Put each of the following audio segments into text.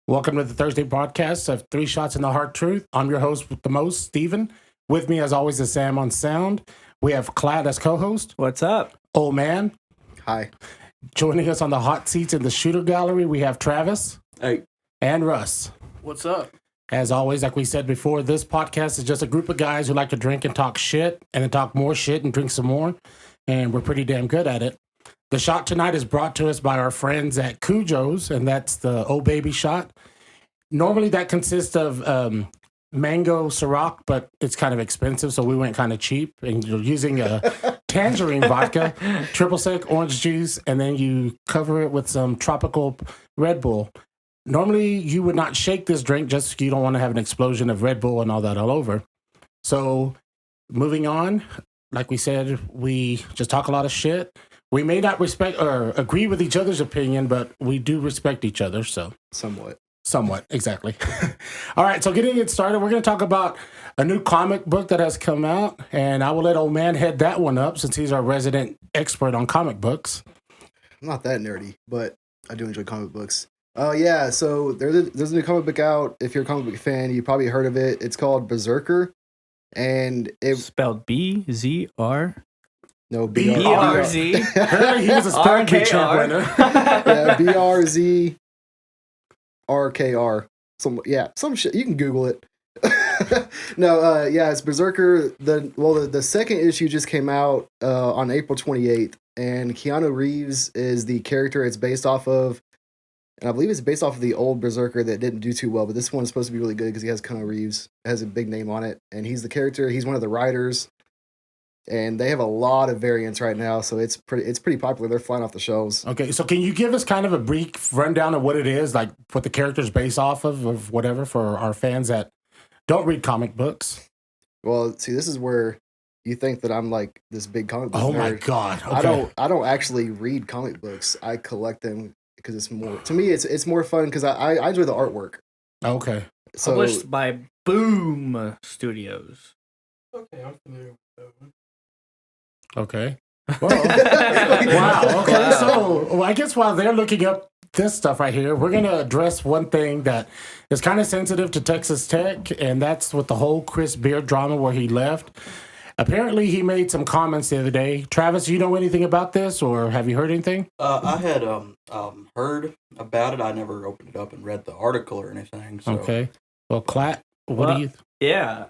Welcome to the Thursday podcast of Three Shots in the Heart Truth. I'm your host with the most, Steven. With me, as always, is Sam on sound. We have Clyde as co-host. What's up? Old Man. Hi. Joining us on the hot seats in the shooter gallery, we have Travis. Hey. And Russ. What's up? As always, like we said before, this podcast is just a group of guys who like to drink and talk shit, and then talk more shit and drink some more, and we're pretty damn good at it. The shot tonight is brought to us by our friends at Cujo's, and that's the Oh Baby shot. Normally that consists of mango Ciroc, but it's kind of expensive, so we went kind of cheap, and you're using a tangerine vodka, triple sec orange juice, and then you cover it with some tropical Red Bull. Normally, you would not shake this drink just because you don't want to have an explosion of Red Bull and all that all over. So, moving on, like we said, we just talk a lot of shit. We may not respect or agree with each other's opinion, but we do respect each other. So somewhat, exactly. All right, so getting it started, we're going to talk about a new comic book that has come out, and I will let Old Man head that one up since he's our resident expert on comic books. I'm not that nerdy, but I do enjoy comic books. Yeah, so there's a new comic book out. If you're a comic book fan, you probably heard of it. It's called Berserker, and it's spelled B-Z-R? No, B-R-Z. Apparently he was a spelling bee champ winner. Yeah, B-R-Z-R-K-R. Some shit. You can Google it. No, it's Berserker. The second issue just came out on April 28th, and Keanu Reeves is the character it's based off of. And I believe it's based off of the old Berserker that didn't do too well, but this one's supposed to be really good because he has Keanu Reeves. It has a big name on it, and he's the character. He's one of the writers, and they have a lot of variants right now, so it's pretty popular. They're flying off the shelves. Okay, so can you give us kind of a brief rundown of what it is, like what the character's based off of whatever, for our fans that don't read comic books? Well, see, this is where you think that I'm like this big comic book nerd. My God! Okay. I don't actually read comic books. I collect them. Because it's more, to me, it's more fun because I enjoy the artwork. Okay. So, published by Boom Studios. Okay, I'm familiar with that one. Okay. Well, wow. Okay. Wow. So I guess while they're looking up this stuff right here, we're going to address one thing that is kind of sensitive to Texas Tech, and that's with the whole Chris Beard drama where he left. Apparently, he made some comments the other day. Travis, you know anything about this, or have you heard anything? I had heard about it. I never opened it up and read the article or anything. So. Okay. Well, Clat, what do you... Yeah.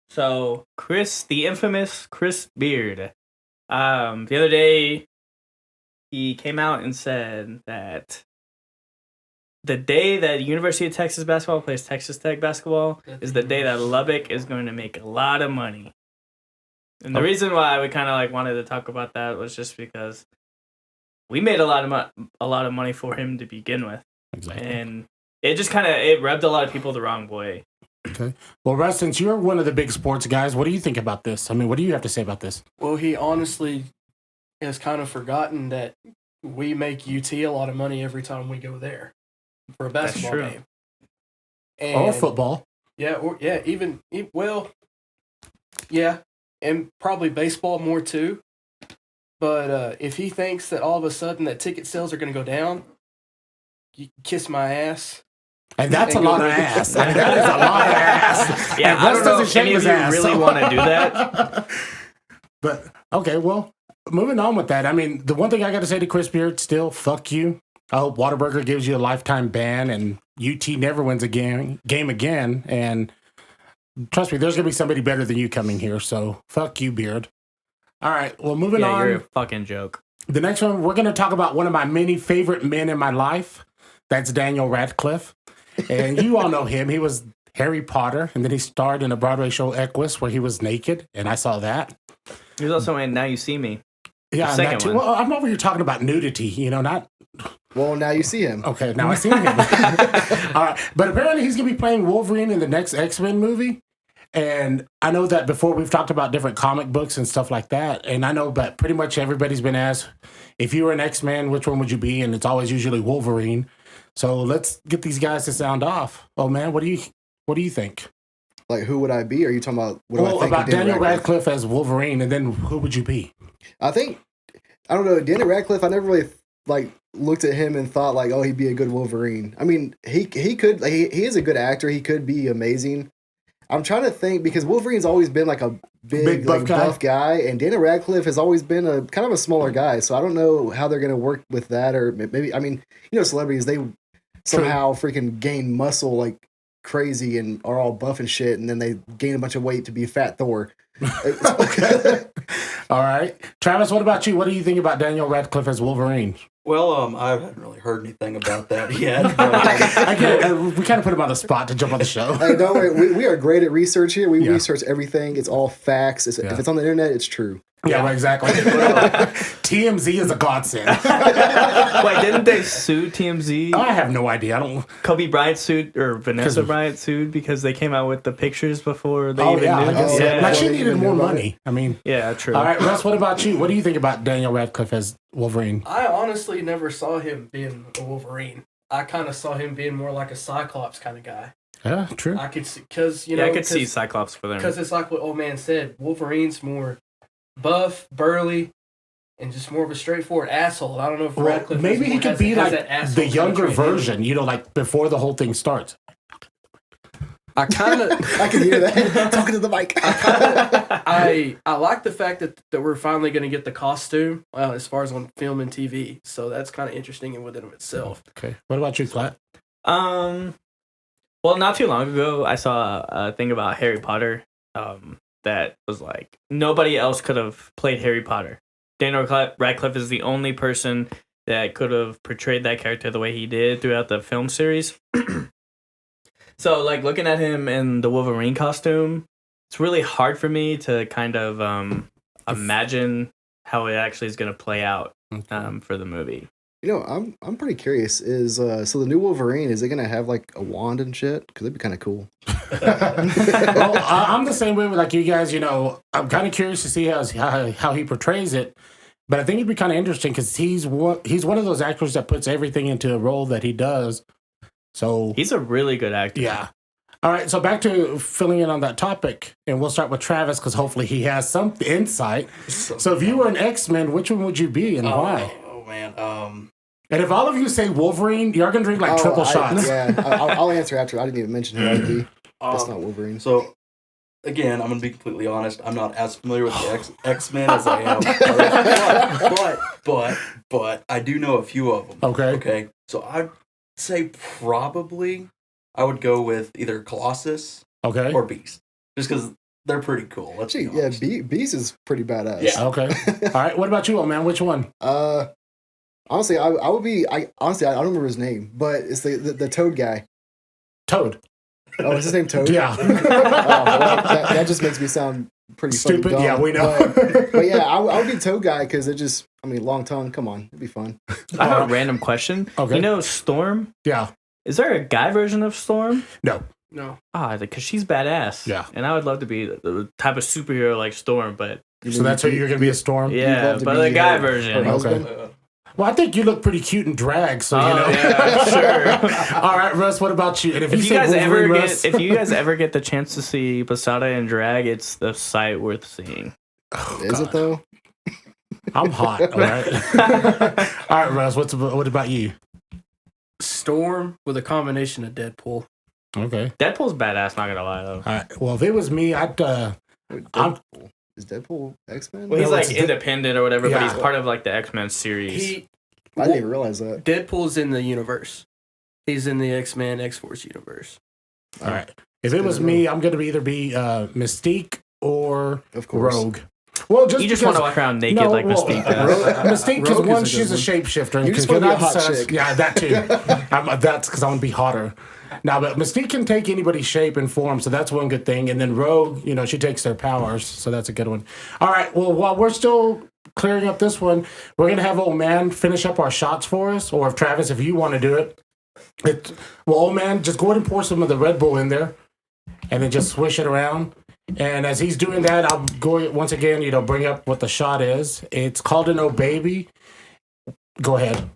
So, the infamous Chris Beard. The other day, he came out and said that the day that University of Texas basketball plays Texas Tech basketball is the day that Lubbock is going to make a lot of money. And the reason why we kind of wanted to talk about that was just because we made a lot of money for him to begin with. Exactly. And it just it rubbed a lot of people the wrong way. Okay. Well, Russ, since you're one of the big sports guys, what do you think about this? I mean, what do you have to say about this? Well, he honestly has kind of forgotten that we make UT a lot of money every time we go there for a basketball game. Or football. Yeah, and probably baseball more too. But if he thinks that all of a sudden that ticket sales are going to go down, you kiss my ass. And that's a lot of ass. I mean, that is a lot of ass. Yeah, I don't know if any of you really want to do that. But, okay, well, moving on with that. I mean, the one thing I got to say to Chris Beard, still, fuck you. I hope Whataburger gives you a lifetime ban and UT never wins a game again. And trust me, there's going to be somebody better than you coming here. So, fuck you, Beard. All right, well, moving on. You're a fucking joke. The next one, we're going to talk about one of my many favorite men in my life. That's Daniel Radcliffe. And you all know him. He was Harry Potter, and then he starred in a Broadway show, Equus, where he was naked, and I saw that. He was also in Now You See Me. Yeah, that too. Well, I'm over here talking about nudity, not... Well, now you see him. Okay, now I see him. All right, but apparently he's going to be playing Wolverine in the next X-Men movie. And I know that before we've talked about different comic books and stuff like that. And I know that pretty much everybody's been asked, if you were an X-Men, which one would you be? And it's always usually Wolverine. So let's get these guys to sound off. Oh man, what do you think? Like, who would I be? Or are you talking about what do I think about Daniel Radcliffe as Wolverine, and then who would you be? I don't know, Daniel Radcliffe. I never really looked at him and thought like, oh, he'd be a good Wolverine. I mean, he could. Like, he is a good actor. He could be amazing. I'm trying to think because Wolverine's always been like a big buff guy, and Daniel Radcliffe has always been a kind of a smaller guy. So I don't know how they're gonna work with that, or maybe I mean, celebrities they somehow freaking gain muscle like crazy and are all buff and shit, and then they gain a bunch of weight to be Fat Thor. All right, Travis, what about you? What do you think about Daniel Radcliffe as Wolverine? Well, I haven't really heard anything about that yet. But, we kind of put him on the spot to jump on the show. Hey, don't worry. We are great at research here. We research everything. It's all facts. If it's on the internet, it's true. Yeah, right, exactly. TMZ is a godsend. Wait, didn't they sue TMZ? I have no idea. I don't. Kobe Bryant sued, or Vanessa Bryant sued because they came out with the pictures before they even knew. I guess Yeah. Like she needed more money. I mean, yeah, true. All right, Russ, what about you? What do you think about Daniel Radcliffe as Wolverine? I honestly never saw him being a Wolverine. I kind of saw him being more like a Cyclops kind of guy. Yeah, true. I could see, because, I could see Cyclops for them. Because it's like what old man said. Wolverine's more buff, burly, and just more of a straightforward asshole. I don't know if Radcliffe maybe he could be like the younger kind of version, like before the whole thing starts. I kind of I can hear that talking to the mic. I like the fact that we're finally going to get the costume as far as on film and TV. So that's kind of interesting in within of itself. Okay. What about you, Flat? Well, not too long ago, I saw a thing about Harry Potter that was like, nobody else could have played Harry Potter. Daniel Radcliffe is the only person that could have portrayed that character the way he did throughout the film series. So, like, looking at him in the Wolverine costume, it's really hard for me to kind of imagine how it actually is going to play out for the movie. I'm pretty curious. Is so the new Wolverine, is it gonna have like a wand and shit? Because that'd be kind of cool. Well, I'm the same way with like you guys. I'm kind of curious to see how he portrays it. But I think it'd be kind of interesting because he's one of those actors that puts everything into a role that he does. So he's a really good actor. Yeah. All right. So back to filling in on that topic, and we'll start with Travis because hopefully he has some insight. So if you were an X-Men, which one would you be and why? Oh man. And if all of you say Wolverine, you're gonna drink like triple shots. I'll answer after. I didn't even mention who I'd be. That's not Wolverine. So, again, I'm going to be completely honest. I'm not as familiar with the X-Men as I am. But I do know a few of them. Okay. So I'd say probably I would go with either Colossus or Beast. Just because they're pretty cool. Let's be honest. Beast is pretty badass. Yeah. Okay. All right. What about you, old man? Which one? Honestly, I would be. I don't remember his name, but it's the Toad guy. Toad. Oh, is his name Toad? Yeah. That just makes me sound pretty stupid. Dumb. Yeah, we know. But yeah, I would be Toad guy because long tongue. Come on, it'd be fun. I have a random question. Okay. You know Storm? Yeah. Is there a guy version of Storm? No. Because she's badass. Yeah. And I would love to be the type of superhero like Storm, but... So that's who you're going to be, a Storm? Yeah, but the guy version. Okay. Well, I think you look pretty cute in drag, so yeah, sure. All right, Russ, what about you? And if you guys ever get the chance to see Posada in drag, it's the sight worth seeing. Is it though? I'm hot. All right. All right, Russ, what about you? Storm with a combination of Deadpool. Okay. Deadpool's badass, not gonna lie though. All right. Well, if it was me, Is Deadpool X-Men? Well, he's like independent or whatever, but he's part of like the X-Men series. I didn't even realize that. Deadpool's in the universe. He's in the X-Men, X-Force universe. All right. If it was me, I'm going to either be Mystique or Rogue. Well, you just want to walk around naked like Mystique does. Mystique, because one, she's a shapeshifter. You just want to be a hot chick. Yeah, that too. That's because I want to be hotter. Now, but Mystique can take anybody's shape and form, so that's one good thing. And then Rogue, she takes their powers, so that's a good one. All right, well, while we're still clearing up this one, we're going to have old man finish up our shots for us, or if Travis, if you want to do it. Old man, just go ahead and pour some of the Red Bull in there, and then just swish it around. And as he's doing that, I'll go once again, bring up what the shot is. It's called an Oh Baby. Go ahead.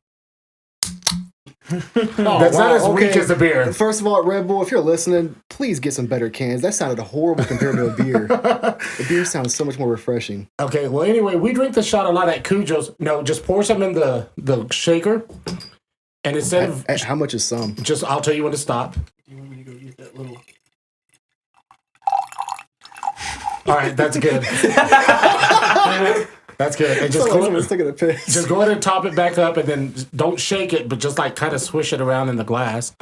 That's not as weak as the beer. First of all, Red Bull, if you're listening, please get some better cans. That sounded horrible compared to a beer. The beer sounds so much more refreshing. Okay, well, anyway, we drink the shot a lot at Cujo's. No, just pour some in the shaker. And instead of... How much is some? Just, I'll tell you when to stop. Do you want me to go get that little... All right, that's good. That's good. And just go ahead and top it back up, and then don't shake it, but just like kind of swish it around in the glass.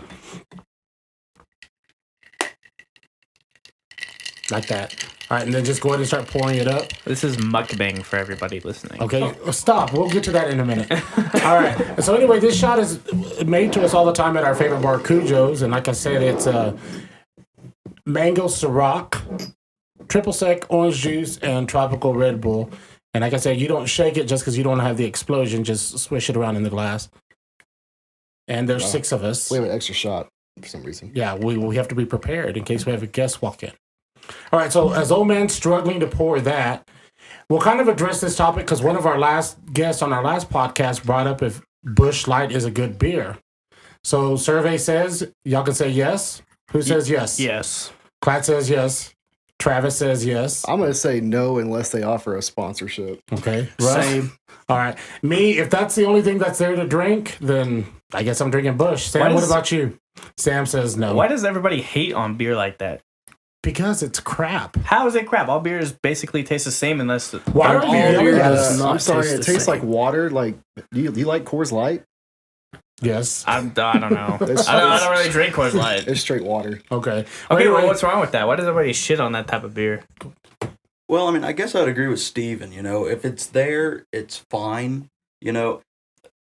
Like that. All right, and then just go ahead and start pouring it up. This is mukbang for everybody listening. Okay, stop. We'll get to that in a minute. All right. So anyway, this shot is made to us all the time at our favorite bar, Cujo's, and like I said, it's mango Ciroc, triple sec orange juice, and tropical Red Bull. And like I said, you don't shake it just because you don't have the explosion. Just swish it around in the glass. And there's 6 of us. We have an extra shot for some reason. Yeah, we have to be prepared in case we have a guest walk in. All right, so as old man's struggling to pour that, we'll kind of address this topic because one of our last guests on our last podcast brought up if Busch Light is a good beer. So survey says, y'all can say yes. Who says yes? Yes. Clat says yes. Travis says yes. I'm going to say no unless they offer a sponsorship. Okay. Same. All right. Me, if that's the only thing that's there to drink, then I guess I'm drinking Busch. Sam, what about you? Sam says no. Why does everybody hate on beer like that? Because it's crap. How is it crap? All beers basically taste the same unless... Water beer I'm sorry, it tastes like water. Like, do you like Coors Light? Yes. I don't know. I don't really drink Coors Light. It's straight water. Okay. Okay, well, what's wrong with that? Why does everybody shit on that type of beer? Well, I mean, I guess I'd agree with Steven, you know. If it's there, it's fine. You know,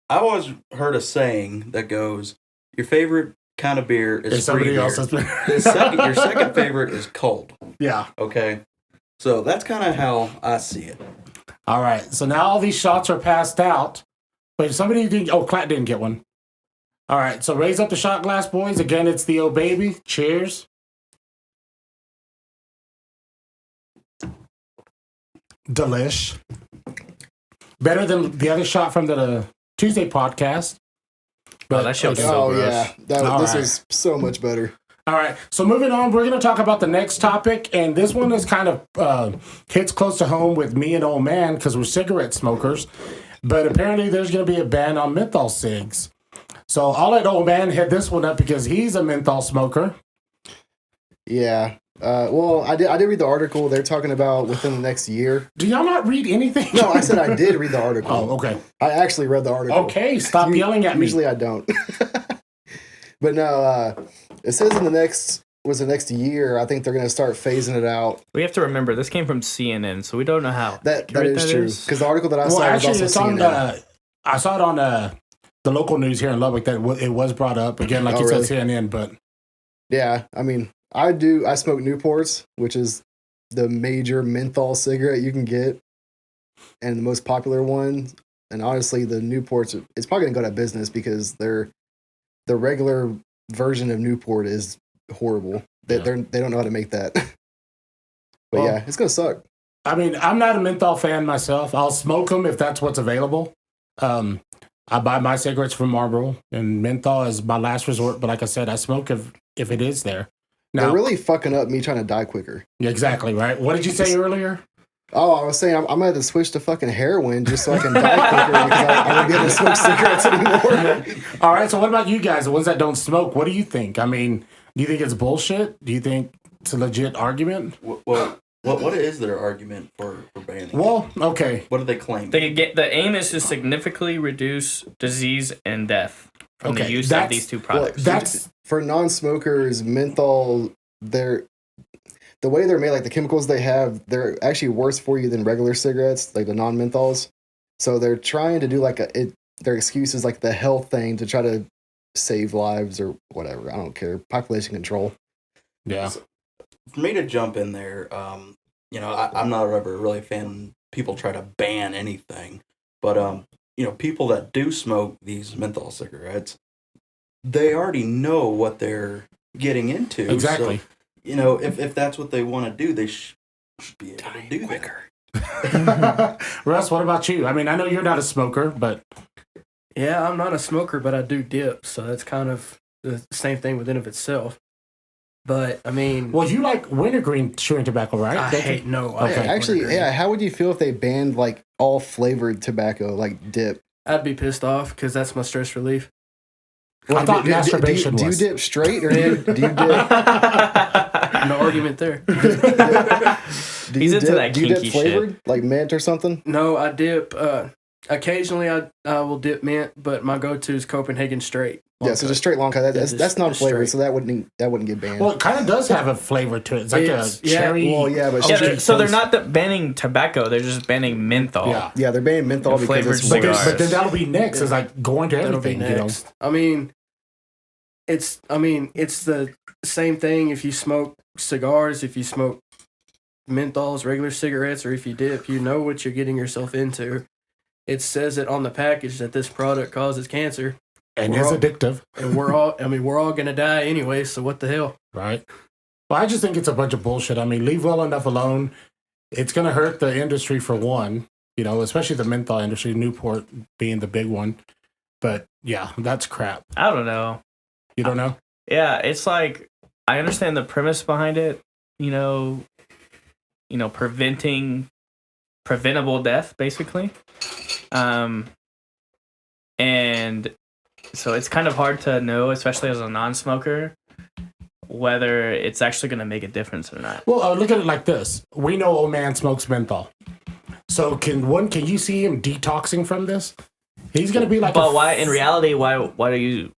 I've always heard a saying that goes, your favorite kind of beer is free beer. Else's beer. Your second favorite is cold. Yeah. Okay. So that's kind of how I see it. All right. So now all these shots are passed out. But if somebody didn't... Oh, Clat didn't get one. All right, so raise up the shot glass, boys. Again, it's the Oh Baby. Cheers. Delish. Better than the other shot from the Tuesday podcast. But that shit was so gross. Yeah. This is so much better. All right, so moving on, we're going to talk about the next topic, and this one is kind of hits close to home with me and old man because we're cigarette smokers, but apparently there's going to be a ban on menthol cigs. So I'll let old man hit this one up because he's a menthol smoker. Yeah. Well, I did read the article. They're talking about within the next year. Do y'all not read anything? No, I said I did read the article. Oh, okay. I actually read the article. Okay, stop yelling at me. Usually I don't. But no, it says in the next year, I think they're going to start phasing it out. We have to remember, this came from CNN, so we don't know how that is true. Because the article that I saw actually, was also CNN. I saw it on the local news here in Lubbock that it was brought up. Again, like you said, CNN, but... Yeah, I mean, I smoke Newports, which is the major menthol cigarette you can get, and the most popular one. And honestly, the Newports, it's probably going to go out of business because the regular version of Newport is horrible. They don't know how to make that. But yeah, it's going to suck. I mean, I'm not a menthol fan myself. I'll smoke them if that's what's available. I buy my cigarettes from Marlboro, and menthol is my last resort. But like I said, I smoke if it is there. Now, they're really fucking up me trying to die quicker. Yeah, exactly, right? What did you say earlier? Oh, I was saying I'm going to have to switch to fucking heroin just so I can die quicker because I don't get to smoke cigarettes anymore. All right, so what about you guys, the ones that don't smoke? What do you think? I mean, do you think it's bullshit? Do you think it's a legit argument? Well, what is their argument for banning? Well, okay. What do they claim? The aim is to significantly reduce disease and death from the use of these two products. Well, that's for non-smokers. Menthol, the way they're made, like the chemicals they have, they're actually worse for you than regular cigarettes, like the non-menthols. So they're trying to do their excuse is like the health thing to try to save lives or whatever. I don't care. Population control. Yeah. So, for me to jump in there, I'm not ever really a fan. People try to ban anything, but people that do smoke these menthol cigarettes, they already know what they're getting into. Exactly. So, if that's what they want to do, they should be able to do quicker. Russ, what about you? I mean, I know you're not a smoker, but Yeah, I'm not a smoker, but I do dip, so that's kind of the same thing within of itself. But I mean, Well, you like wintergreen chewing tobacco, right? I Don't you? hate no. I Okay. hate Actually, wintergreen. yeah. How would you feel if they banned like all flavored tobacco, like dip? I'd be pissed off because that's my stress relief. I thought masturbation do you was. dip straight or do you dip? No argument there. Do He's you into dip, that do you dip kinky flavored, shit. like mint or something? No, I dip. Occasionally, I will dip mint, but my go-to is Copenhagen straight. Yeah, so just straight long cut. Yeah, just- That's not just flavored, straight. so that wouldn't get banned. Well, it kind of does have a flavor to it. It's like It's- a yeah, cherry. well, yeah, but Yeah, Okay, so they're taste. not banning tobacco. They're just banning menthol. Yeah. yeah, they're banning menthol because Flavored it's But, worse. cigars. but then that'll be next. It's like going to That'll be everything, you know. next. I mean, it's the same thing if you smoke cigars, if you smoke menthols, regular cigarettes, or if you dip. You know what you're getting yourself into. It says it on the package that this product causes cancer, And We're it's all- addictive, and we're all gonna die anyway. So what the hell? right? Well, I just think it's a bunch of bullshit. I mean, leave well enough alone. It's going to hurt the industry for one, you know, especially the menthol industry, Newport being the big one. But yeah, that's crap. I don't know. You don't know? Yeah, it's like I understand the premise behind it. You know, preventable death, basically. And so it's kind of hard to know, especially as a non-smoker, whether it's actually going to make a difference or not. Well, look at it like this. We know old man smokes menthol. So can you see him detoxing from this? He's going to be like But why? In reality, why don't you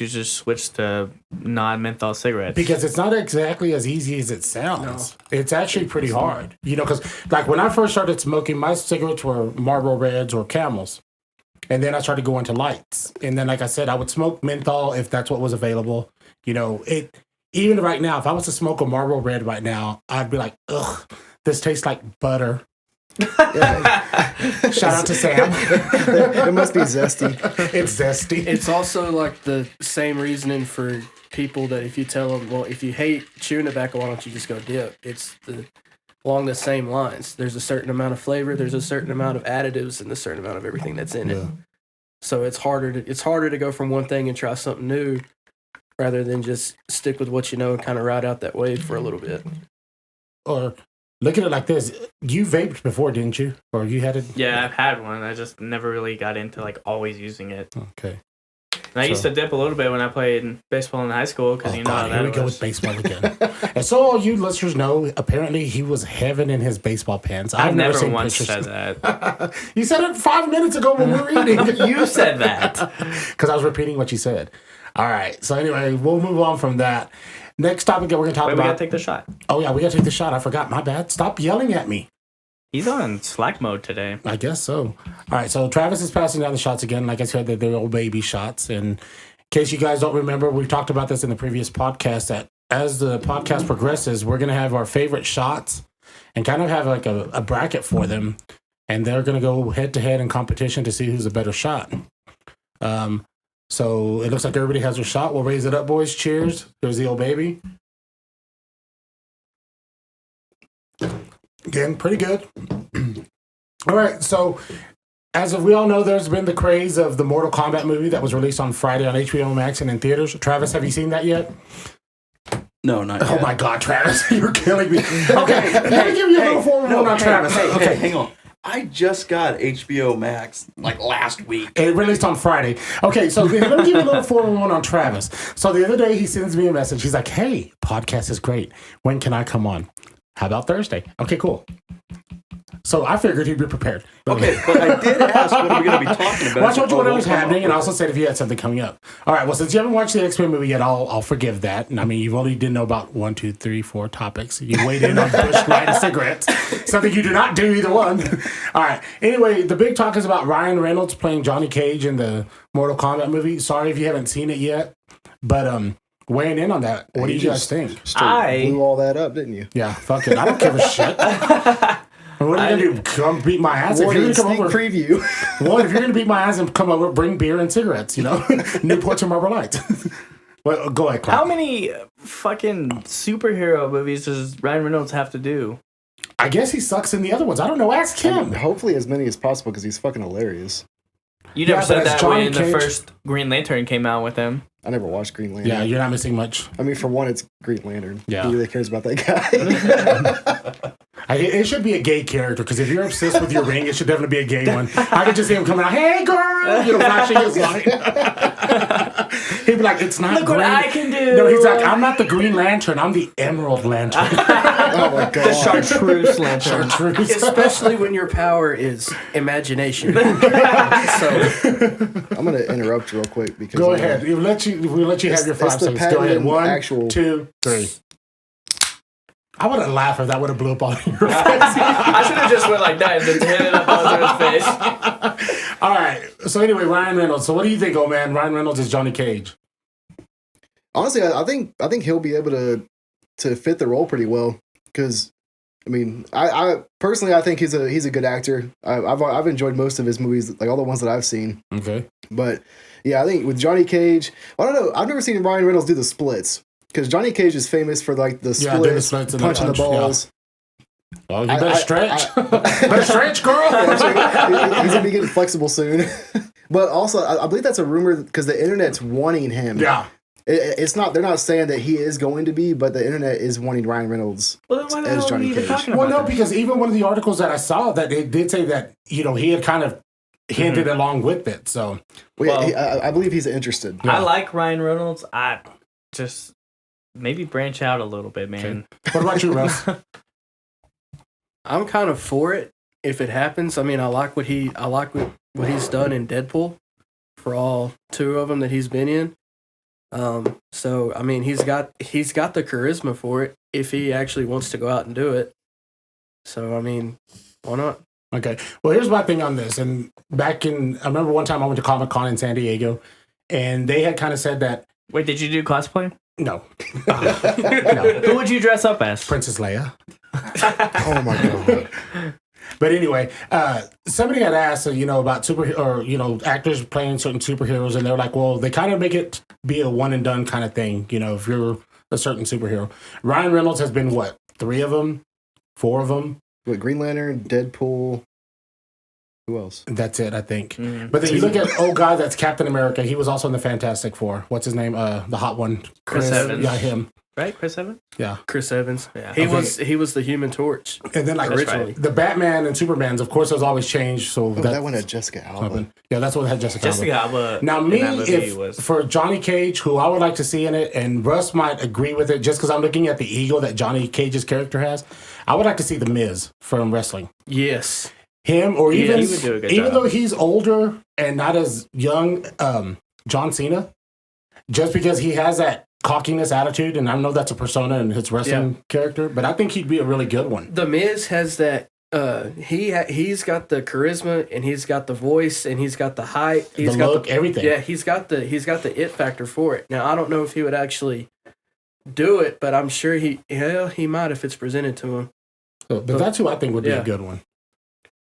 just switch to non-menthol cigarettes? Because it's not exactly as easy as it sounds. It's actually pretty hard. You know, because like when I first started smoking, my cigarettes were Marlboro Reds or Camels. And then I started going to lights. And then, like I said, I would smoke menthol if that's what was available. You know, even right now, if I was to smoke a Marlboro Red right now, I'd be like, ugh, this tastes like butter. Shout out to Sam. It must be zesty. It's zesty. It's also like the same reasoning for people that if you tell them, well, if you hate chewing tobacco, why don't you just go dip? It's along the same lines. There's a certain amount of flavor, there's a certain amount of additives, and a certain amount of everything that's in it. So it's harder to go from one thing and try something new rather than just stick with what you know and kind of ride out that wave for a little bit. Or look at it like this. You vaped before, didn't you? Or you had it? Yeah, I've had one. I just never really got into like always using it. Okay. And I used to dip a little bit when I played baseball in high school because Oh, you know how God, that here we go was. with baseball again. And so all you listeners know, apparently he was heaven in his baseball pants. I've never seen once pictures. said that. You said it 5 minutes ago when we were eating. You said that. Because I was repeating what you said. All right. So anyway, we'll move on from that. Next topic that we're going to talk Wait, we about. gotta take the shot. Oh, yeah, we got to take the shot. I forgot. My bad. Stop yelling at me. He's on Slack mode today. I guess so. All right. So Travis is passing down the shots again. Like I said, they're old baby shots. And in case you guys don't remember, we talked about this in the previous podcast that as the podcast progresses, we're going to have our favorite shots and kind of have like a bracket for them. And they're going to go head to head in competition to see who's a better shot. So it looks like everybody has their shot. We'll raise it up, boys. Cheers. There's the old baby. Again, pretty good. All right. So as we all know, there's been the craze of the Mortal Kombat movie that was released on Friday on HBO Max and in theaters. Travis, have you seen that yet? No, not yet. Oh my God, Travis, you're killing me. Okay, let me give you a little forward on Travis. Okay, hang on. I just got HBO Max like last week. it released on Friday. Okay, so let me give you a little 411 on Travis. So the other day he sends me a message. He's like, hey, podcast is great. When can I come on? How about Thursday? Okay, cool. So I figured he'd be prepared. Okay, but I did ask what are we going to be talking about. Well, I told you Oh, whatever's well, happening, and I also said if you had something coming up. All right. Well, since you haven't watched the X-Men movie yet, I'll forgive that. And I mean, you only did know about 1, 2, 3, 4 topics. You weighed in on Bush Light and cigarettes, something you do not do either one. All right. Anyway, the big talk is about Ryan Reynolds playing Johnny Cage in the Mortal Kombat movie. Sorry if you haven't seen it yet, but weighing in on that. What do you guys think? Straight blew all that up, didn't you? Yeah, fuck it. I don't give a shit. What are you gonna do? Come beat my ass? If Warning, you're gonna come sneak over, preview. well, if you're gonna beat my ass and come over, bring beer and cigarettes. You know, Newports and Marlboro Lights. Well, go ahead, Clark. How many fucking superhero movies does Ryan Reynolds have to do? I guess he sucks in the other ones. I don't know. Ask him. Hopefully as many as possible because he's fucking hilarious. You never Yeah, but said as that Johnny when the Cage- first Green Lantern came out with him. I never watched Green Lantern. Yeah, you're not missing much. I mean, for one, it's Green Lantern. Yeah. Who really cares about that guy? It should be a gay character because if you're obsessed with your ring, it should definitely be a gay one. I could just see him coming out, hey girl, flashing his light. He'd be like, it's not Look green. what I can do. No, he's like, I'm not the Green Lantern, I'm the Emerald Lantern. Oh my god. The Chartreuse Lantern. Chartreuse. Especially when your power is imagination. So I'm gonna interrupt real quick because Go ahead. We'll let you have your 5 it's the seconds. Go ahead. patented 1, actual- 2, 3. I would have laughed if that would have blew up all in your face. I should have just went like that and then hit it up onto his face. All right. So anyway, Ryan Reynolds. So what do you think, old man? Ryan Reynolds is Johnny Cage. Honestly, I think he'll be able to fit the role pretty well because I mean, I personally I think he's a good actor. I've enjoyed most of his movies, like all the ones that I've seen. Okay. But yeah, I think with Johnny Cage, I don't know. I've never seen Ryan Reynolds do the splits because Johnny Cage is famous for like the Yeah, doing the splits, splits and the punching the punch, balls. Well, you better stretch. I- better stretch, girl. He's gonna be getting flexible soon. But also, I believe that's a rumor because the internet's wanting him. Yeah. It's not. They're not saying that he is going to be, but the internet is wanting Ryan Reynolds. Well, then why the As hell are Johnny you even Cage. talking Well, about no, this? because even one of the articles that I saw that it did say that he had kind of hinted along with it. So Well, I believe he's interested. Yeah. I like Ryan Reynolds. I just maybe branch out a little bit, man. what about you, Russ? I'm kind of for it if it happens. I mean, I like what he's done in Deadpool for all 2 of them that he's been in. So I mean, he's got the charisma for it if he actually wants to go out and do it. So I mean, why not? Okay. Well, here's my thing on this. And I remember one time I went to Comic-Con in San Diego, and they had kind of said that, Wait, did you do cosplay? no, Who would you dress up as? Princess Leia. Oh my god. But anyway, somebody had asked, about actors playing certain superheroes, and they were like, well, they kind of make it be a one and done kind of thing, if you're a certain superhero. Ryan Reynolds has been, 3 of them? 4 of them? What, Green Lantern, Deadpool. Who else? That's it, I think. Mm. But then you look at guy that's Captain America. He was also in the Fantastic Four. What's his name? The hot one, Chris Evans. Yeah, him. Right, Chris Evans? Yeah. Chris Evans. Yeah. He Okay. was the Human Torch And then That's originally. the Batman and Supermans, of course, those always changed. So Oh, that one had Jessica Alba. Yeah, that's what had Jessica. Alba. Jessica Alba. Now, in me, that movie if was for Johnny Cage, who I would like to see in it, and Russ might agree with it, just because I'm looking at the ego that Johnny Cage's character has, I would like to see The Miz from wrestling. Yes. Him, or Yeah, even he would do a good even job. though he's older and not as young, John Cena, just because he has that cockiness attitude, and I know that's a persona in his wrestling character, but I think he'd be a really good one. The Miz has that. He's got the charisma, and he's got the voice, and he's got the height. He's The got look, everything. Yeah, he's got the it factor for it. Now I don't know if he would actually do it, but I'm sure he might if it's presented to him. But that's who I think would be Yeah. a good one.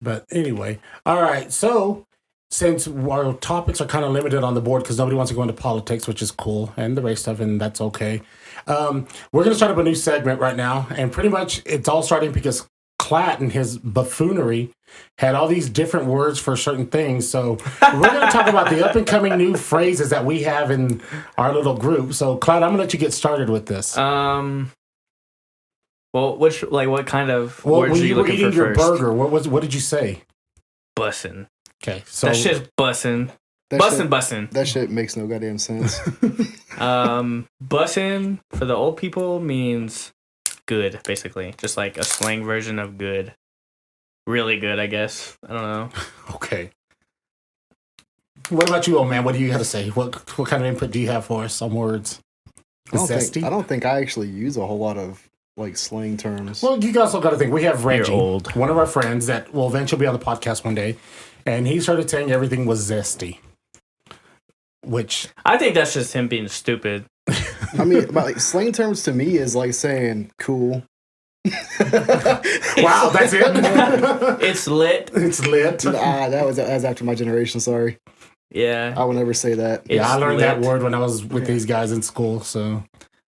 But anyway, all right. So since our topics are kind of limited on the board because nobody wants to go into politics, which is cool, and the race stuff, and that's okay. We're going to start up a new segment right now, and pretty much it's all starting because Klatt and his buffoonery had all these different words for certain things. So we're going to talk about the up and coming new phrases that we have in our little group. So Klatt, I'm going to let you get started with this. Well, what kind of Well, words when are you you were looking eating for your first? burger, what did you say? Bussin'. Okay, so That shit's bussin'. That Bussin', bussin'. That shit makes no goddamn sense. Bussin' for the old people means good, basically. Just like a slang version of good. Really good, I guess. I don't know. okay. What about you, old man? What do you have to say? What kind of input do you have for us on words? I Zesty? don't think I actually use a whole lot of like slang terms. Well, you guys all got to think. We have Reggie, old. one of our friends that will eventually be on the podcast one day, and he started saying everything was zesty, which I think that's just him being stupid. I mean, but, like, slang terms to me is like saying cool. wow, that's it. It's lit. It's lit. That was after my generation. Sorry, Yeah. I would never say that. It's Yeah, I learned that lit. word when I was with these guys in school. So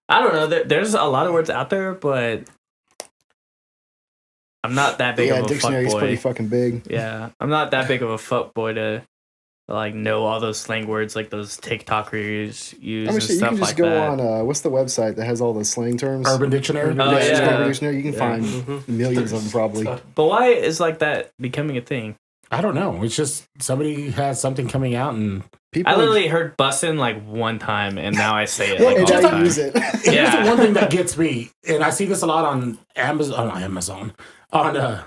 I don't know. There's a lot of words out there, but I'm not that big Yeah, of a dictionary's pretty fuckboy. fucking big. Yeah, I'm not that big of a fuckboy to like know all those slang words like those TikTokers use I mean, and shit, you stuff can just like go that. on what's the website that has all the slang terms? Urban Dictionary. Oh, Yeah, yeah. Urban Dictionary. You can Yeah. find Mhm. millions of them probably. But why is like that becoming a thing? I don't know. It's just somebody has something coming out and People I literally heard bussin' like one time, and now I say it yeah, like and all the now you time. use it. here's Yeah. the one thing that gets me, and I see this a lot on Amazon, on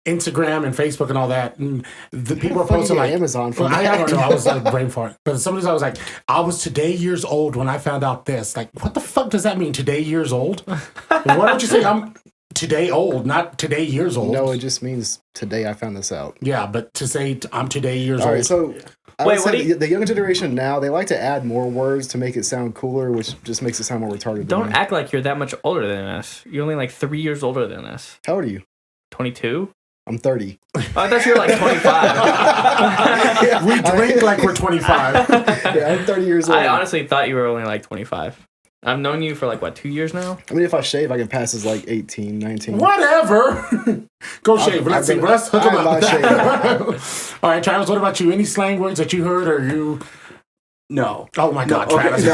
Instagram and Facebook and all that. And the people are Fuck you posting get like Amazon from I that. don't know. I was like brain fart, but somebody's I was like, I was today years old when I found out this. Like, what the fuck does that mean? Today years old? Why don't you say I'm today old, not today years old? No, it just means today I found this out. Yeah, but to say I'm today years All old. right, so I Wait, would what say do you- the younger generation now, they like to add more words to make it sound cooler, which just makes it sound more retarded. to Don't me. act like you're that much older than us. You're only like 3 years older than us. How old are you? 22? I'm 30. Oh, I thought you were like 25. Yeah, we drink like we're 25. Yeah, I'm 30 years old. I honestly thought you were only like 25. I've known you for like, what, 2 years now? I mean, if I shave, I can pass as like 18, 19. Whatever. Go shave. Let's see. Russ, hook him I'm up. not shaving. All right, Travis, what about you? Any slang words that you heard or you... No. Oh, my God, No, okay, Travis. no.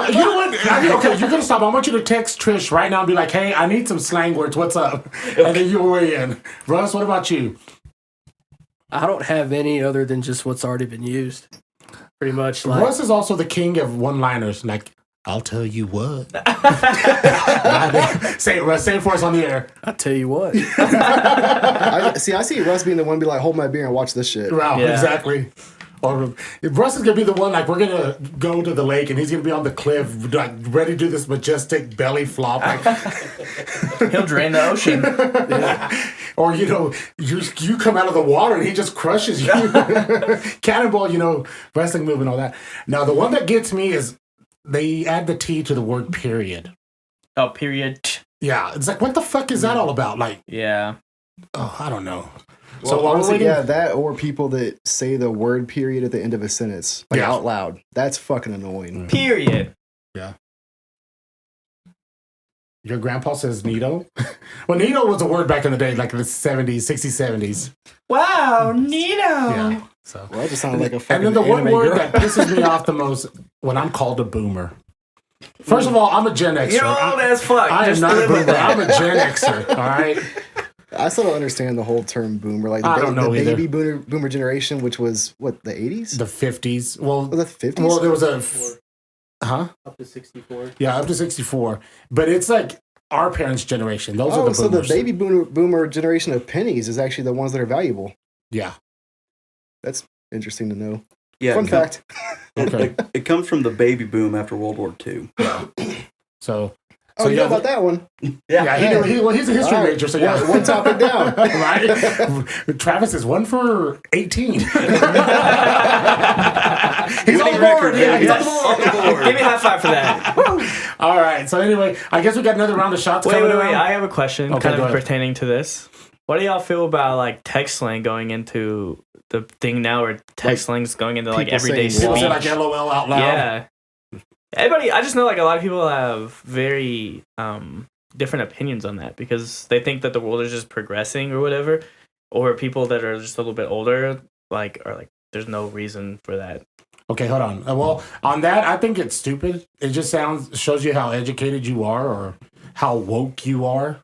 You know what? Okay, you're going to stop. I want you to text Trish right now and be like, hey, I need some slang words. What's up? And then you'll weigh in. Russ, what about you? I don't have any other than just what's already been used. Pretty much like Russ is also the king of one-liners. Like, I'll tell you what. Say it, Russ. Say it for us on the air. I tell you what. I see Russ being the one be like, hold my beer and watch this shit. Wow, Yeah. exactly. Or if Russ is gonna be the one, like we're gonna go to the lake and he's gonna be on the cliff, like ready to do this majestic belly flop, like, He'll drain the ocean. or you come out of the water and he just crushes you, cannonball, wrestling move and all that. Now the one that gets me is they add the T to the word period. Oh, period. Yeah, it's like what the fuck is that all about? Like, Yeah. oh, I don't know. So while we're honestly, waiting- yeah, that or people that say the word period at the end of a sentence, like Yeah. out loud. That's fucking annoying. Period. Your grandpa says neato. Well, neato was a word back in the day, like in the 70s, 60s, 70s. Wow, Nito. Yeah. So. Well, that just sounded like a And fucking then the one anime word girl. that pisses me off the most when I'm called a boomer. First of all, I'm a Gen Xer. You're old as fuck. I am Just not a live with boomer. that. I'm a Gen Xer. All right. I still don't understand the whole term boomer. Like the, I don't know the either. baby boomer generation, which was what, the 80s? The 50s. Well, Was that the 50s? well, there was a. Huh? Up to 64. Yeah, up to 64. But it's like our parents' generation. Those are oh, the so boomers. the baby boomer generation of pennies is actually the ones that are valuable. Yeah. That's interesting to know. Yeah. Fun fact. Okay. It comes from the baby boom after World War II. So. Oh, you know about that one? Yeah, he's a history All right, major, so yeah. One topic down. Right? Travis is 1 for 18. He's on Winning the record, board. Yeah, he's baby. on the board. Give me a high five for that. All right. So anyway, I guess we got another round of shots Wait. coming I around. have a question Okay, kind go of ahead. pertaining to this. What do y'all feel about like text slang going into the thing now where text slang's going into like people everyday saying People speech? say like LOL out loud. Yeah. Everybody, I just know like a lot of people have very different opinions on that because they think that the world is just progressing or whatever, or people that are just a little bit older are like there's no reason for that. Okay, hold on. Well, on that, I think it's stupid. It just shows you how educated you are or how woke you are.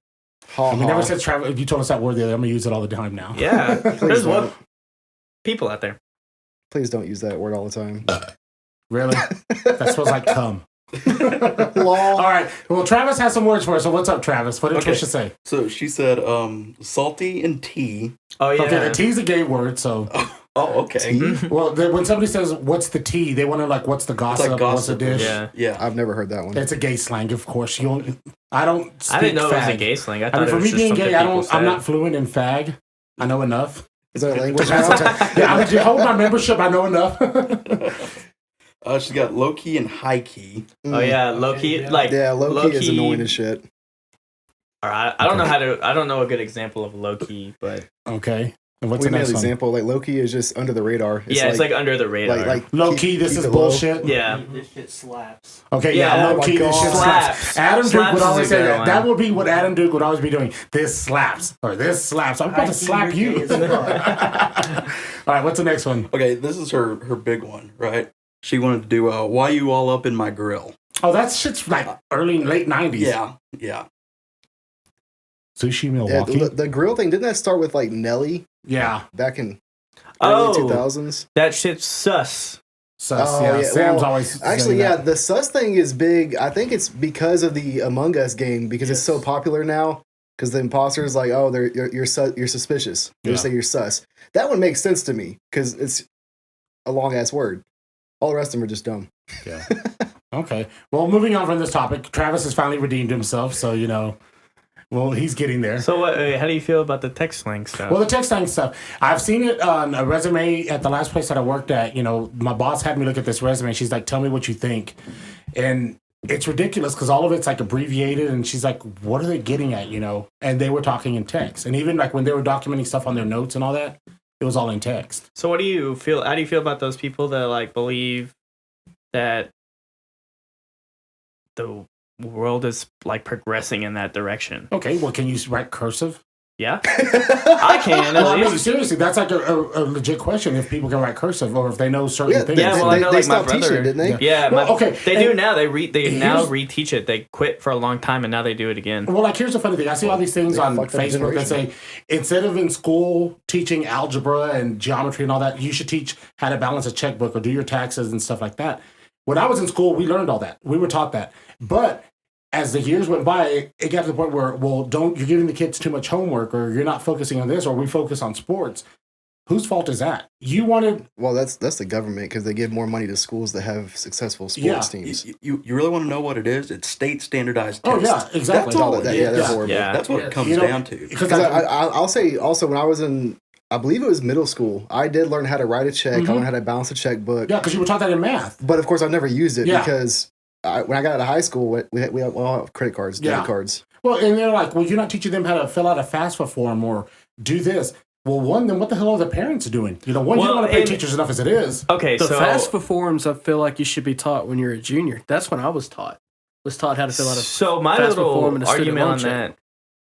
Ha, I mean, ha. ever since Travis, you told us that word the other day, I'm gonna use it all the time now. Yeah, there's don't. what people out there. Please don't use that word all the time. Really? That smells like cum. All Lol. right. Well, Travis has some words for us. So what's up, Travis? What did Okay. Trisha say? So she said, salty and tea. Oh yeah. Okay, the T's a gay word, so Oh, okay. Tea? well, when somebody says "What's the tea?" they want to like, "What's the gossip? What's the gossip. dish?" Yeah. Yeah. I've never heard that one. It's a gay slang, of course. I don't. Speak I didn't know it was a fag. gay slang. I I thought mean, it for was me just being something gay, people I'm not said. fluent in fag. I know enough. Is that a language That's now? a yeah, I mean, to hold my membership, I know enough. She's got low key and high key. Oh yeah, low key. yeah. Like Yeah, low key is annoying as shit. All right, I don't know a good example of low key, but Okay. And what's We the made next an one? example. Like Loki is just under the radar. It's like under the radar. Low key, this is bullshit. Yeah. This shit slaps. Okay, Yeah, yeah, oh low my key, this shit God. slaps. Adam Duke Slaps would is always a say good that. one. That would be what Adam Duke would always be doing. This slaps, or this slaps. I'm about to slap you. All right, what's the next one? Okay, this is her big one, right? She wanted to do "Why You All Up in My Grill." Oh, that shit's like late 90s. Yeah. Sushi Yeah, Milwaukee. the grill thing, didn't that start with like Nelly Yeah. back in early Oh, 2000s? that shit's sus. Sus, Oh, yeah. yeah. Sam's Well, always Actually, saying yeah, that. the sus thing is big. I think it's because of the Among Us game, because it's so popular now. Because the imposters, like, oh, you're suspicious. They just Yeah. say you're sus. That one makes sense to me because it's a long ass word. All the rest of them are just dumb. Yeah. Okay. Well, moving on from this topic, Travis has finally redeemed himself, so well, he's getting there. So what? How do you feel about the text link stuff? Well, the text line stuff, I've seen it on a resume at the last place that I worked at. My boss had me look at this resume. She's like, tell me what you think. And it's ridiculous because all of it's like abbreviated. And she's like, what are they getting at, And they were talking in text. And even like when they were documenting stuff on their notes and all that, it was all in text. So what do you feel? How do you feel about those people that like believe that the world is like progressing in that direction? Okay, well, can you write cursive? Yeah, I can. Well, At I mean, least. seriously, that's like a legit question if people can write cursive or if they know certain Yeah, things. Yeah, well, I know, they like, my stopped teaching brother- it, didn't they? Yeah. Yeah, Well, okay, they and do now. They now here's- reteach it. They quit for a long time and now they do it again. Well, like, here's the funny thing. I see all these things They on fucked up a Facebook that say, instead of in school teaching algebra and geometry and all that, you should teach how to balance a checkbook or do your taxes and stuff like that. When I was in school, we learned all that. We were taught that. But as the years went by, it got to the point where, you're giving the kids too much homework or you're not focusing on this or we focus on sports. Whose fault is that? You wanted... Well, that's the government because they give more money to schools that have successful sports teams. You really want to know what it is? It's state standardized Oh, tests. yeah, exactly. That's all that, yeah, they're horrible. Yeah. That's what it comes down to. Because I'll say also when I was in, I believe it was middle school, I did learn how to write a check. I learned how to balance a checkbook. yeah, because you were taught that in math. But of course, I never used it Yeah. because when I got out of high school, we all have credit cards, debit Yeah. cards. Well, and they're like, well, you're not teaching them how to fill out a FAFSA form or do this. Well, then what the hell are the parents doing? You don't want to pay teachers enough as it is. Okay, The so FAFSA forms, I feel like you should be taught when you're a junior. That's when I was taught. Was taught how to fill out a so my FAFSA little form and a student argument loan on check. that.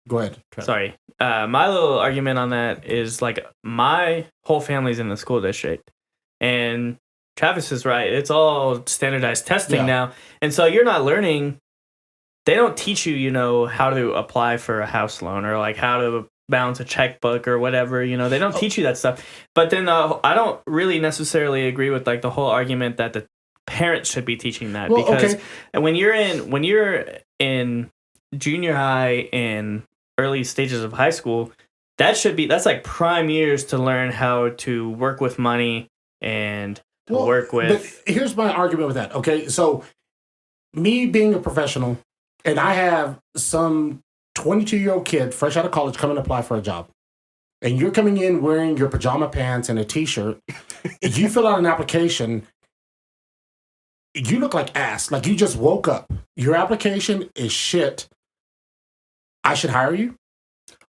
Go ahead. Travis. Sorry, my little argument on that is like my whole family's in the school district, and Travis is right. It's all standardized testing Yeah. now, and so you're not learning. They don't teach you, how to apply for a house loan or like how to balance a checkbook or whatever. They don't teach you that stuff. But then I don't really necessarily agree with like the whole argument that the parents should be teaching that Well, because okay. and when you're in junior high and early stages of high school, that's like prime years to learn how to work with money and to work with. But here's my argument with that. Okay, so me being a professional, and I have some 22-year-old kid fresh out of college coming to apply for a job, and you're coming in wearing your pajama pants and a t-shirt, you fill out an application, you look like ass. Like you just woke up. Your application is shit. I should hire you?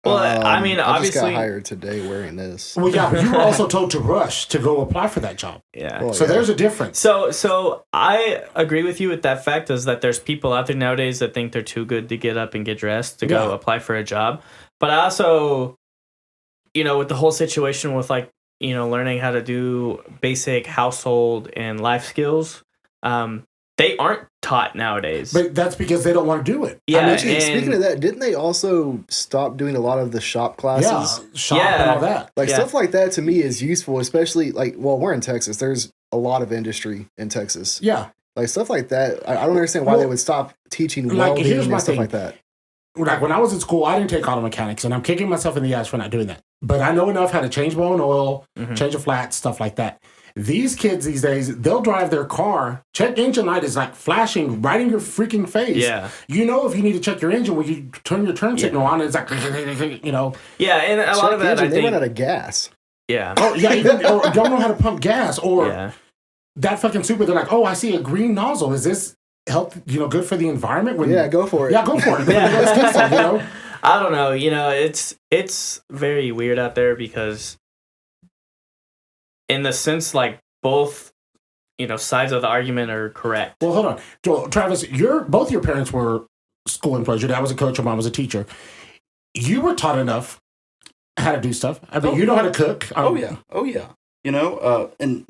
Well, I mean, I just got obviously, hired today wearing this. Well, yeah, but you were also told to rush to go apply for that job. yeah. Well, So yeah. there's a difference. So I agree with you with that fact is that there's people out there nowadays that think they're too good to get up and get dressed to go Yeah. apply for a job. But I also, with the whole situation with like, learning how to do basic household and life skills, they aren't taught nowadays. But that's because they don't want to do it. yeah, Actually, and- speaking of that, didn't they also stop doing a lot of the shop classes? Yeah, shop and all that. Like Yeah. stuff like that to me is useful, especially we're in Texas. There's a lot of industry in Texas. Yeah. Like stuff like that. I don't understand why they Well, would stop teaching like, welding here's my and stuff thing. like that. Like when I was in school, I didn't take auto mechanics, and I'm kicking myself in the ass for not doing that. But I know enough how to change my own oil, change a flat, stuff like that. These kids these days, they'll drive their car. Check engine light is like flashing right in your freaking face. Yeah. You know if you need to check your engine when you turn your turn signal on, it's like, Yeah, and a lot of that, Engine, I they run out think, of gas. yeah. Oh, yeah, or don't know how to pump gas, or Yeah. that fucking stupid. They're like, oh, I see a green nozzle. Is this good for the environment? When, Yeah, go for it. Yeah, go for it. Yeah. Let's do some, I don't know. It's very weird out there because in the sense like both, sides of the argument are correct. Well, hold on. Travis, both your parents were school employees. Your dad was a coach, your mom was a teacher. You were taught enough how to do stuff. I mean, you know how to cook. Oh, yeah. And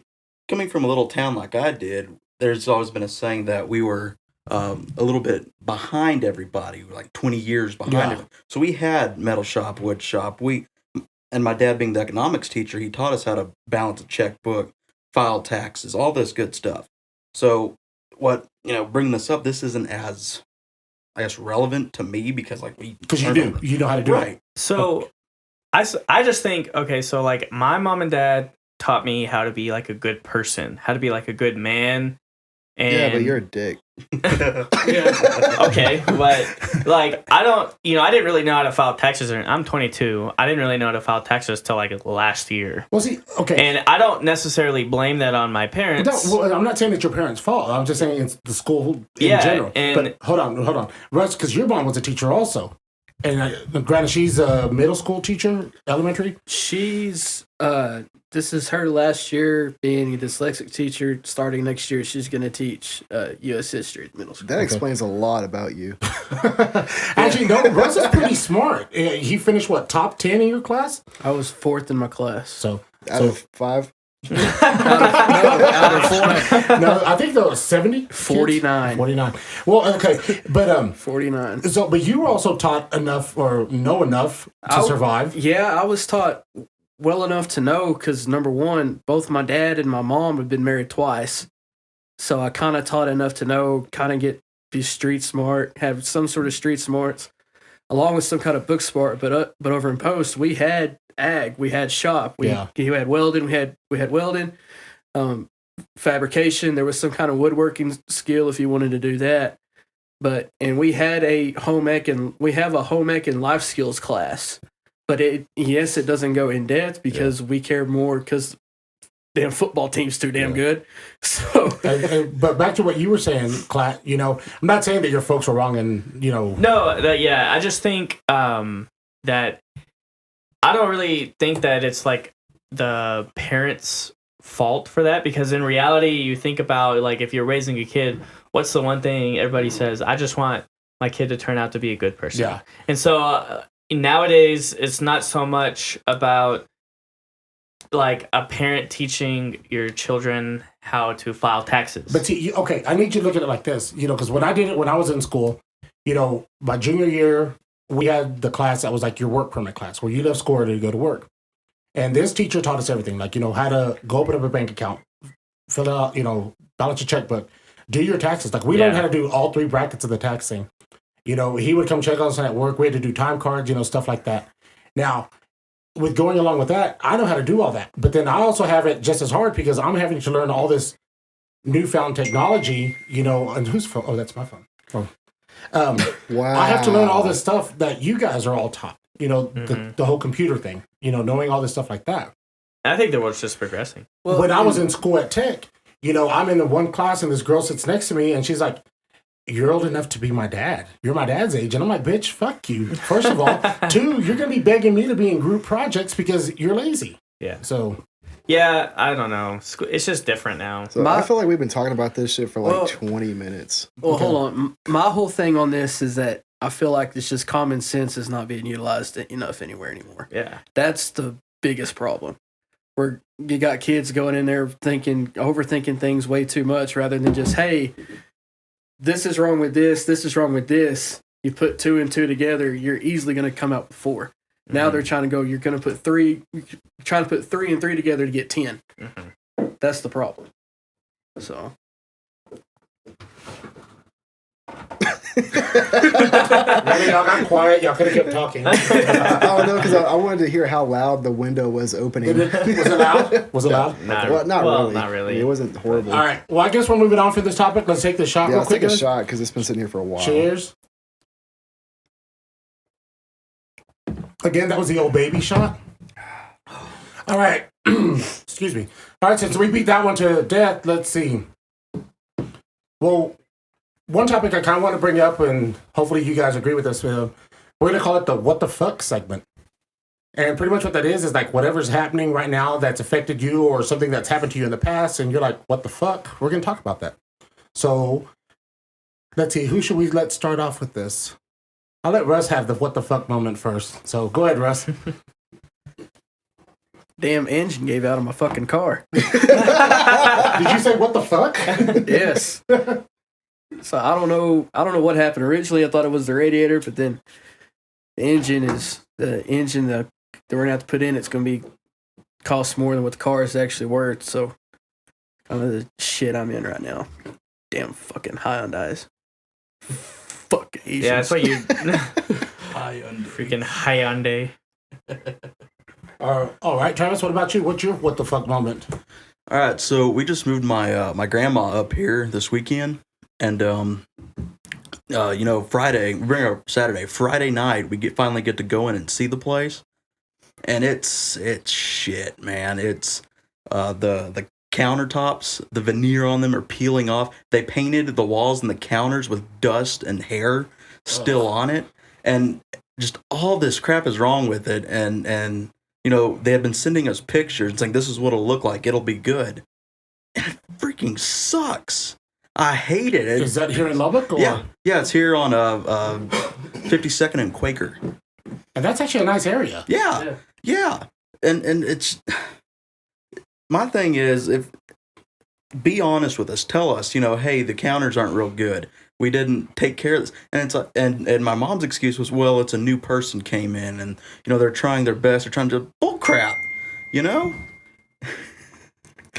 coming from a little town like I did, there's always been a saying that we were a little bit behind everybody, like 20 years behind it. So we had metal shop, wood shop. And my dad being the economics teacher, he taught us how to balance a checkbook, file taxes, all this good stuff. So bringing this up, this isn't as, I guess, relevant to me because you know how to do it. So I just think, okay, so like my mom and dad taught me how to be like a good person, how to be like a good man. And yeah, but you're a dick. Okay, but like I didn't really know how to file taxes. I'm 22. I didn't really know how to file taxes till like last year. Well, see, okay, and I don't necessarily blame that on my parents. No, well, I'm not saying it's your parents' fault. I'm just saying it's the school in general. But hold on, Russ, because your mom was a teacher also, and granted, she's a middle school teacher, elementary. She's this is her last year being a dyslexic teacher. Starting next year, she's going to teach U.S. history at middle school. That explains a lot about you. Actually, no, Russ is pretty smart. He finished, top 10 in your class? I was 4th in my class. Out of 5? out of 4. No, I think there was 70? 49. 49. Well, okay, but 49. So, but you were also taught enough or know enough to survive. Yeah, I was taught well enough to know because, number one, both my dad and my mom have been married twice. So I kind of taught enough to know, be street smart, have some sort of street smarts, along with some kind of book smart. But over in post, we had ag, we had shop, we had welding, we had welding, fabrication. There was some kind of woodworking skill if you wanted to do that. And we had we have a home ec and life skills class. But it doesn't go in depth because we care more because damn football team's too damn good. So, but back to what you were saying, Clat. I'm not saying that your folks were wrong, and No, I just think that I don't really think that it's like the parents' fault for that because in reality, you think about like if you're raising a kid, what's the one thing everybody says? I just want my kid to turn out to be a good person. Yeah, and so. Nowadays, it's not so much about like a parent teaching your children how to file taxes. But see, okay, I need you to look at it like this, because when I did it when I was in school, my junior year, we had the class that was like your work permit class where you left school to go to work. And this teacher taught us everything, like, how to go open up a bank account, fill out, balance your checkbook, do your taxes. Like, we learned how to do all 3 brackets of the tax thing. He would come check on us at work. We had to do time cards, stuff like that. Now, with going along with that, I know how to do all that. But then I also have it just as hard because I'm having to learn all this newfound technology, and whose phone? Oh, that's my phone. Wow. I have to learn all this stuff that you guys are all taught, the whole computer thing, knowing all this stuff like that. I think the world's just progressing. Well, when I was in school at Tech, I'm in the one class and this girl sits next to me and she's like, "You're old enough to be my dad. You're my dad's age." And I'm like, "Bitch, fuck you. First of all. 2, you're going to be begging me to be in group projects because you're lazy." Yeah. So. Yeah, I don't know. It's just different now. So I feel like we've been talking about this shit for 20 minutes. Well, hold on. My whole thing on this is that I feel like it's just common sense is not being utilized enough anywhere anymore. Yeah. That's the biggest problem. Where you got kids going in there overthinking things way too much rather than just, hey, this is wrong with this is wrong with this. You put 2 and 2 together, you're easily going to come out with 4. Now they're trying to go, you're going to put 3 and 3 together to get 10. Mm-hmm. That's the problem. So. Y'all got quiet. Y'all could have kept talking. I don't know, because I wanted to hear how loud the window was opening. Was it loud? Was it loud? Not really. Not really. It wasn't horrible. All right. Well, I guess we're moving on from this topic. Let's take the shot real let's quick. Take a shot, because it's been sitting here for a while. Cheers. Again, that was the old baby shot. All right. Excuse me. All right, since we beat that one to death, let's see. Well, one topic I kind of want to bring up, and hopefully you guys agree with us, we're going to call it the What the Fuck segment. And pretty much what that is like whatever's happening right now that's affected you or something that's happened to you in the past, and you're like, what the fuck? We're going to talk about that. So let's see, who should we let start off with this? I'll let Russ have the what the fuck moment first. So go ahead, Russ. Damn engine gave out on my fucking car. Did you say what the fuck? Yes. So I don't know what happened. Originally I thought it was the radiator, but then the engine that we're gonna have to put in, it's gonna be cost more than what the car is actually worth. So I don't know the shit I'm in right now. Damn fucking Hyundais. Fuck Asians. Yeah, that's what you Hyundai. freaking Hyundai. All right, Travis, what about you? What's your what the fuck moment? All right, so we just moved my my grandma up here this weekend, and Friday we bring her Saturday. Friday night we finally get to go in and see the place, and it's shit, man. It's the countertops, the veneer on them are peeling off. They painted the walls and the counters with dust and hair still on it, and just all this crap is wrong with it, and they had been sending us pictures and saying this is what it'll look like. It'll be good. And it freaking sucks. I hate it. Is that here in Lubbock? Or? Yeah, it's here on 52nd and Quaker. And that's actually a nice area. Yeah. And it's my thing is, if be honest with us, tell us, hey, the counters aren't real good. We didn't take care of this. And it's like, and my mom's excuse was, well, it's a new person came in and, they're trying their best. They're trying to bull crap, Can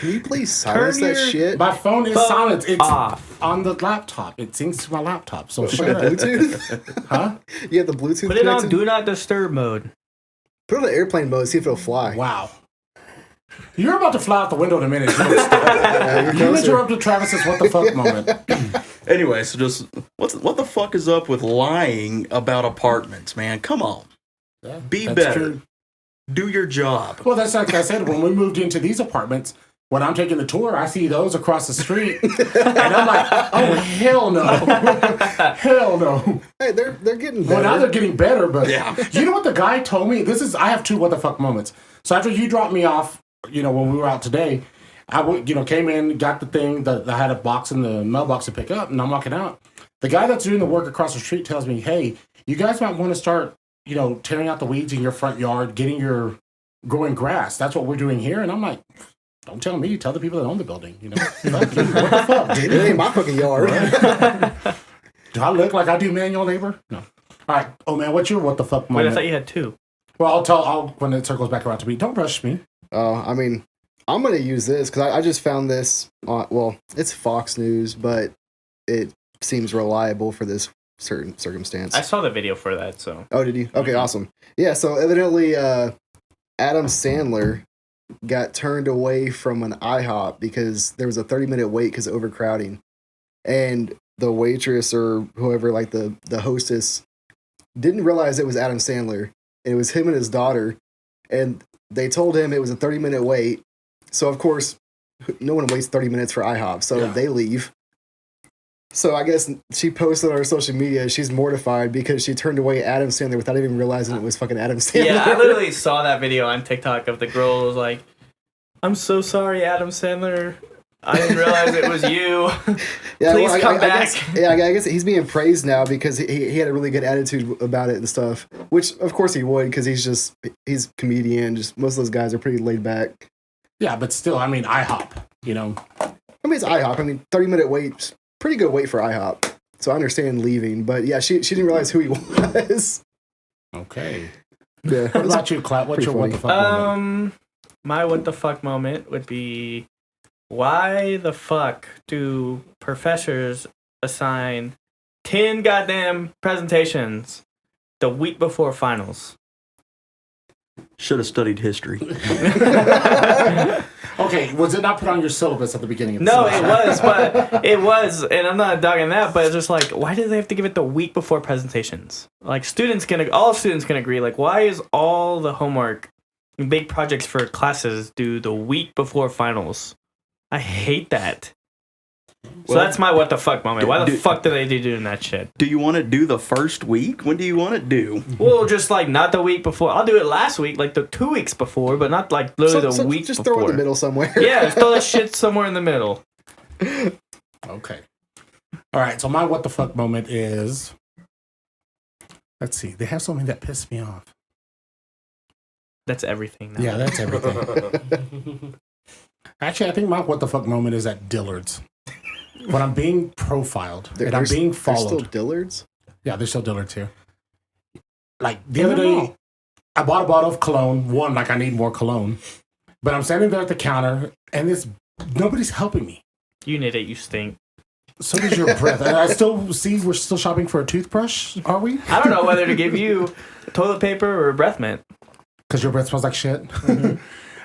you please silence that shit? My phone is silent. It's off. on the laptop. It syncs to my laptop. So Shut up. Bluetooth? Huh? You have the Bluetooth Put it on connected? do not disturb mode. Put it on airplane mode, see if it'll fly. Wow. You're about to fly out the window in a minute. You're You closer. interrupted Travis's what the fuck moment. Anyway, so just what the fuck is up with lying about apartments, man? Come on. Yeah, Be that's better. true. Do your job. Well, that's like I said, when we moved into these apartments, when I'm taking the tour, I see those across the street. And I'm like, oh, hell no. Hell no. Hey, they're getting better. Well, now they're getting better, but Yeah. you know what the guy told me? I have two what the fuck moments. So after you dropped me off, when we were out today, I came in, got the thing that I had a box in the mailbox to pick up, and I'm walking out. The guy that's doing the work across the street tells me, hey, you guys might want to start, tearing out the weeds in your front yard, growing grass. That's what we're doing here. And I'm like, don't tell me, tell the people that own the building, Fuck you. What the fuck, dude? It ain't my fucking yard. Do I look like I do manual labor? No. All right. Oh, man, what's your what the fuck Wait, moment? I thought you had two. Well, I'll when it circles back around to me. Don't rush me. I'm going to use this because I just found this on, it's Fox News, but it seems reliable for this certain circumstance. I saw the video for that, so. Oh, did you? Okay, awesome. Yeah, so evidently Adam Sandler got turned away from an IHOP because there was a 30-minute wait because of overcrowding. And the waitress or whoever, like the hostess, didn't realize it was Adam Sandler. And it was him and his daughter. And they told him it was a 30-minute wait. So, of course, no one waits 30 minutes for IHOP. So they leave. So I guess she posted on her social media she's mortified because she turned away Adam Sandler without even realizing it was fucking Adam Sandler. Yeah, I literally saw that video on TikTok of the girl who was like, I'm so sorry, Adam Sandler. I didn't realize it was you. Yeah, Please come back. I guess he's being praised now because he had a really good attitude about it and stuff. Which, of course, he would because he's a comedian. Just most of those guys are pretty laid back. Yeah, but still, I mean, IHOP, I mean, it's IHOP. 30-minute wait, pretty good wait for IHOP. So I understand leaving. But yeah, she didn't realize who he was. Okay. Yeah. What about you, Clap? What's your what the fuck moment? My what the fuck moment would be, why the fuck do professors assign 10 goddamn presentations the week before finals? Should have studied history. Okay, was it not put on your syllabus at the beginning of the No, semester? it was, and I'm not dogging that, but it's just like, why do they have to give it the week before presentations? Like, all students can agree, like, why is all the homework and big projects for classes due the week before finals? I hate that. So that's my what the fuck moment. Why the fuck do they do doing that shit? Do you want to do the first week? When do you want to do? Well, just like not the week before. I'll do it last week, like the 2 weeks before, but not like literally the week just before. throw it in the middle somewhere. Yeah, just throw that shit somewhere in the middle. Okay. All right. So my what the fuck moment is. Let's see. They have something that pissed me off. That's everything now. Yeah, that's everything. Actually, I think my what the fuck moment is at Dillard's. When I'm being profiled and I'm being followed. There's still Dillard's? Yeah, there's still Dillard's here. Like the other day, I bought a bottle of cologne. One, like I need more cologne. But I'm standing there at the counter and nobody's helping me. You need it, you stink. So does your breath. And I still see we're still shopping for a toothbrush, are we? I don't know whether to give you toilet paper or breath mint. Because your breath smells like shit. Mm-hmm.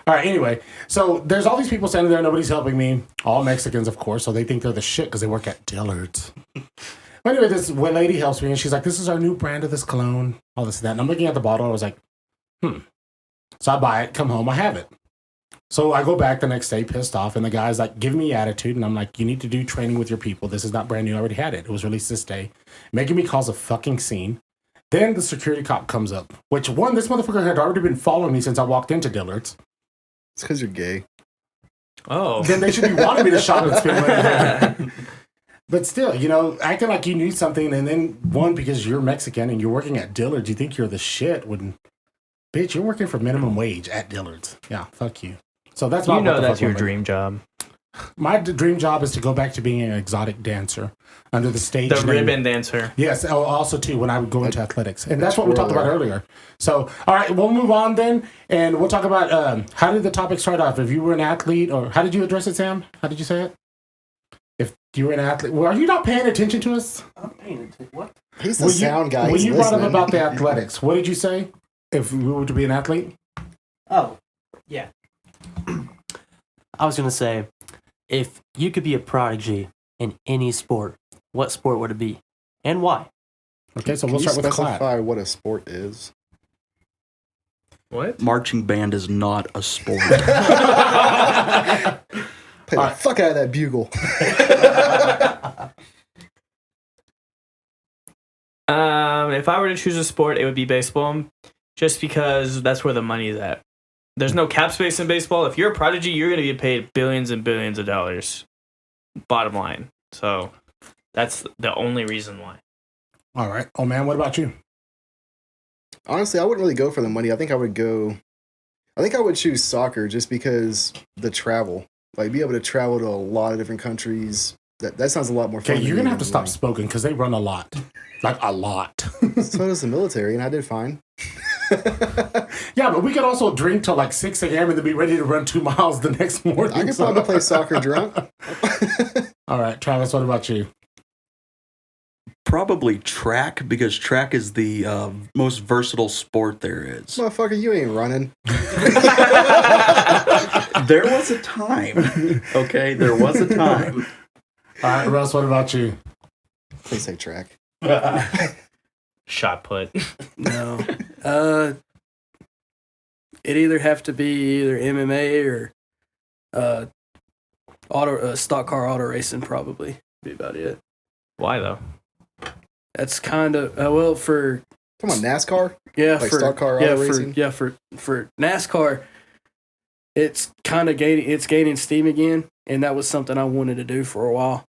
All right, anyway. So there's all these people standing there. Nobody's helping me. All Mexicans, of course. So they think they're the shit because they work at Dillard's. But anyway, this one lady helps me. And she's like, this is our new brand of this cologne. All this and that. And I'm looking at the bottle. I was like, So I buy it. Come home. I have it. So I go back the next day pissed off. And the guy's like, giving me attitude. And I'm like, you need to do training with your people. This is not brand new. I already had it. It was released this day. Making me cause a fucking scene. Then the security cop comes up. Which one, this motherfucker had already been following me since I walked into Dillard's. It's because you're gay. Oh. Then they should be wanting me to shop and spend money. But still, acting like you need something, and then one, because you're Mexican and you're working at Dillard's, you think you're the shit when, bitch, you're working for minimum wage at Dillard's. Yeah, fuck you. So that's my that's your dream job. My dream job is to go back to being an exotic dancer under the stage The name. ribbon dancer. Yes, also too when I would go into athletics, and that's what we talked about earlier. So, all right, we'll move on then, and we'll talk about how did the topic start off? If you were an athlete, or how did you address it, Sam? How did you say it? If you were an athlete, well, are you not paying attention to us? I'm paying attention. What? He's the sound guy. When you brought up about the athletics, what did you say? If we were to be an athlete? Oh, yeah. I was going to say, if you could be a prodigy in any sport, what sport would it be? And why? Okay, so Can we'll you start with Clyde. specify what a sport is? What? Marching band is not a sport. Play the fuck out of that bugle. If I were to choose a sport, it would be baseball, just because that's where the money is at. There's no cap space in baseball. If you're a prodigy, you're going to get paid billions and billions of dollars. Bottom line. So that's the only reason why. All right. Oh, man, what about you? Honestly, I wouldn't really go for the money. I think I would choose soccer just because the travel. Like, be able to travel to a lot of different countries. That sounds a lot more fun. Okay, you're going to have to stop smoking because they run a lot. Like, a lot. So does the military, and I did fine. Yeah, but we could also drink till like 6 a.m. and then be ready to run 2 miles the next morning. I could probably play soccer drunk. All right, Travis, what about you? Probably track, because track is the most versatile sport there is. Motherfucker, you ain't running. There was a time. Okay, there was a time. All right, Russ, what about you? Please say track. Shot put. No. It either have to be either MMA or stock car auto racing. Probably be about it. Why though? That's kind of well for Come on, NASCAR? yeah Like for stock car yeah auto for racing? yeah for NASCAR. It's kind of gaining steam again, and that was something I wanted to do for a while.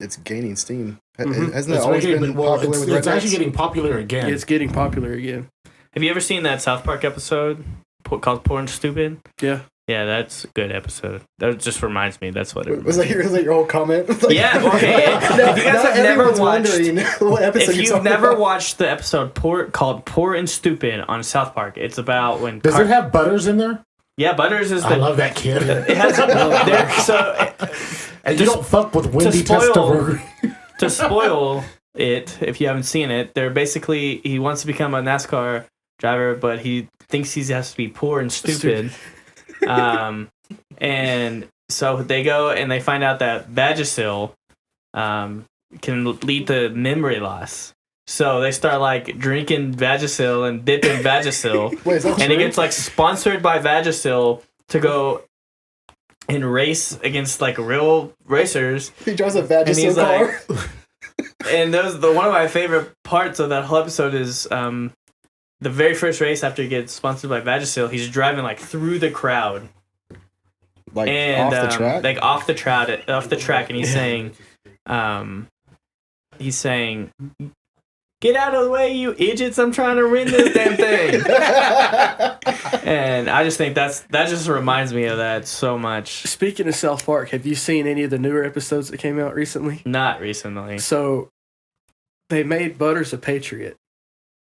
It's gaining steam. Mhm. Hasn't that always been popular with it's rednecks? actually getting popular again. It's getting popular again. Have you ever seen that South Park episode called Poor and Stupid? Yeah. Yeah, that's a good episode. That just reminds me. That's what it Was that your whole comment? Like, Yeah, okay. If you guys have never everyone's watched, wondering what episode if you're you've talking never about. watched the episode called Poor and Stupid on South Park, it's about when Does it have Butters in there? yeah, Butters is I the love that kid. it has so And you don't fuck with Wendy spoil- Testaverde. to spoil it, if you haven't seen it, they're basically he wants to become a NASCAR driver, but he thinks he has to be poor and stupid. And so they go and they find out that Vagisil can lead to memory loss. So they start like drinking Vagisil and dipping Vagisil, Wait, is that and it true? gets like sponsored by Vagisil to go and race against like real racers. He drives a And Vagisil he's car. And one of my favorite parts of that whole episode is the very first race after he gets sponsored by Vagisil. He's driving like through the crowd, Like and off the track. like off the track, and he's saying, "Get out of the way, you idiots! I'm trying to win this damn thing." And I just think that just reminds me of that so much. Speaking of South Park, have you seen any of the newer episodes that came out recently? Not recently. So they made Butters a patriot.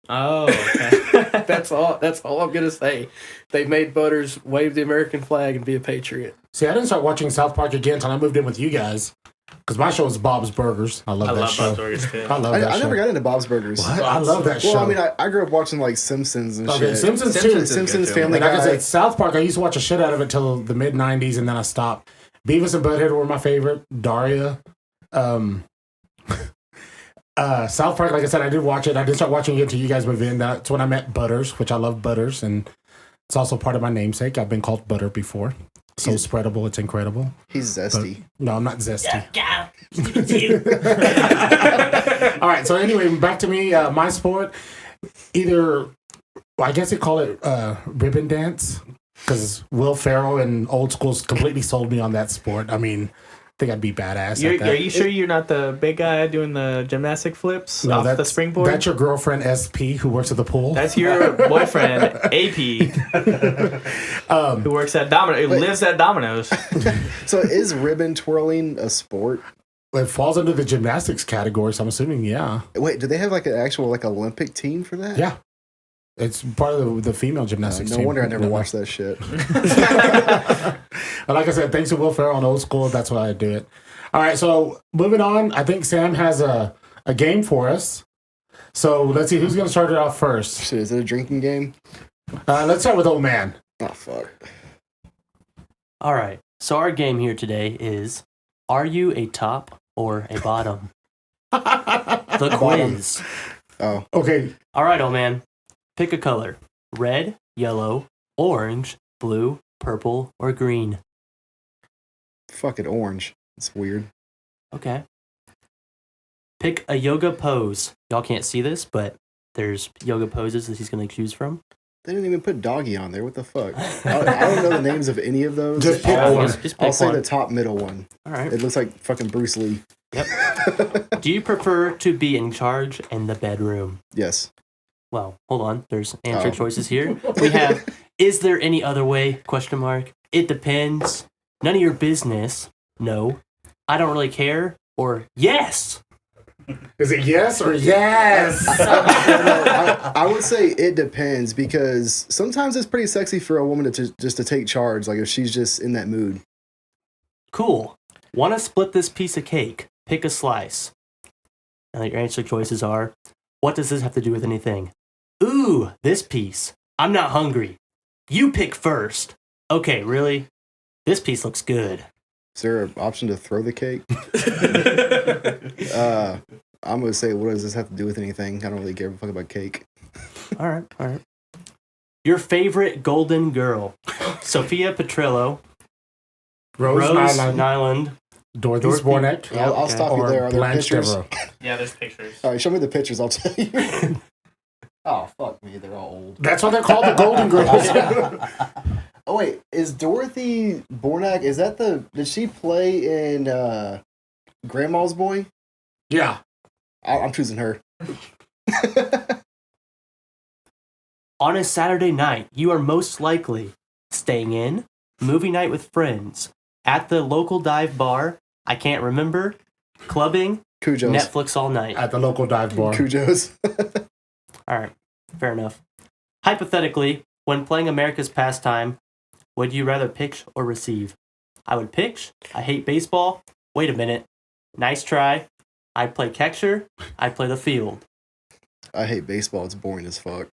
Oh, okay. That's all I'm gonna say. They made Butters wave the American flag and be a patriot. See, I didn't start watching South Park again until I moved in with you guys. Because my show is Bob's Burgers. I love that show. Bob's Burgers too. I love that I show. never got into Bob's Burgers. What? I love that show. Well, I mean, I grew up watching like Simpsons and Okay, shit. Simpsons too. Simpsons is Simpsons, good, too. Family And like I Guy. said, South Park, I used to watch a shit out of it till the mid 90s and then I stopped. Beavis and Butthead were my favorite. Daria. South Park, like I said, I did watch it. I did start watching it until you guys moved in. That's when I met Butters, which I love Butters. And it's also part of my namesake. I've been called Butter before. So spreadable, it's incredible. He's zesty. No, I'm not zesty. All right, so anyway, back to me. My sport, either, I guess they call it ribbon dance, because Will Ferrell and Old School's completely sold me on that sport. I mean, I think I'd be badass at that. Are you sure you're not the big guy doing the gymnastic flips No, off the that's- springboard? That's your girlfriend, SP, who works at the pool. That's your boyfriend, AP, who works at Domino's, who lives at Domino's. So is ribbon twirling a sport? It falls under the gymnastics category, so I'm assuming, yeah. Wait, do they have like an actual like Olympic team for that? Yeah. It's part of the female gymnastics No team. wonder I never watched that shit. But like I said, thanks to Will Ferrell and Old School, that's why I do it. All right, so moving on, I think Sam has a game for us. So let's see who's going to start it off first. Shit, is it a drinking game? Let's start with Old Man. Oh fuck. All right. So our game here today is: are you a top or a bottom? The quiz. Oh, Okay, All right, old man. Pick a color: red, yellow, orange, blue, purple, or green. fucking orange. It's weird. Okay. Pick a yoga pose. Y'all can't see this, but there's yoga poses that he's going to choose from. They didn't even put doggy on there. What the fuck? I don't know the names of any of those. Just pick I'll, one. Just pick I'll say one. the top middle one. All right. It looks like fucking Bruce Lee. Do you prefer to be in charge in the bedroom? Yes. Well, hold on. There's answer Oh. choices here. We have, is there any other way? Question mark. It depends. None of your business. No. I don't really care. Or yes. is it yes or yes? I would say it depends because sometimes it's pretty sexy for a woman to just to take charge, like if she's just in that mood. Cool. Want to split this piece of cake? Pick a slice. And your answer choices are, what does this have to do with anything? Ooh, this piece. I'm not hungry. You pick first. Okay, really? This piece looks good. Is there an option to throw the cake? I'm gonna say, what does this have to do with anything? I don't really give a fuck about cake. All right. Your favorite golden girl. Sophia Petrillo, Rose Nyland, Nyland. Dorothy Dorothy- Spornick, Yeah, I'll okay. stop you or there. Are there Blanche pictures? Devereaux. Yeah, there's pictures. All right, show me the pictures. I'll tell you. Oh fuck me, they're all old. That's why they're called the Golden Girls. Oh wait, is Dorothy Bornak? Is that did she play in Grandma's Boy? Yeah. I'm choosing her. On a Saturday night, you are most likely staying in, movie night with friends, at the local dive bar, I can't remember, clubbing, Cujo's. Netflix all night. At the local dive bar. Cujo's. All right, fair enough. Hypothetically, when playing America's Pastime, would you rather pitch or receive? I would pitch. I hate baseball. Wait a minute. Nice try. I'd play catcher. I'd play the field. I hate baseball. It's boring as fuck.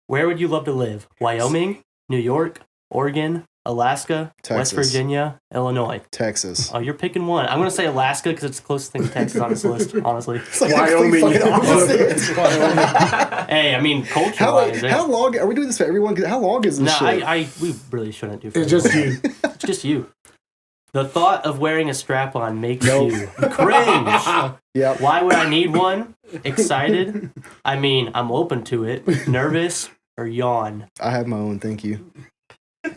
Where would you love to live? Wyoming, New York, Oregon, Alaska, West Texas. Virginia, Illinois. Texas. Oh, you're picking one. I'm going to say Alaska because it's the closest thing to Texas on this list, honestly. It's like Wyoming. fucking opposite. Hey, I mean, How, culture-wise. how long are we doing this for everyone? How long is this No, shit? we really shouldn't do It's just you. It's just you. The thought of wearing a strap-on makes you cringe. Yep. Why would I need one? Excited? I mean, I'm open to it. Nervous or yawn? I have my own. Thank you.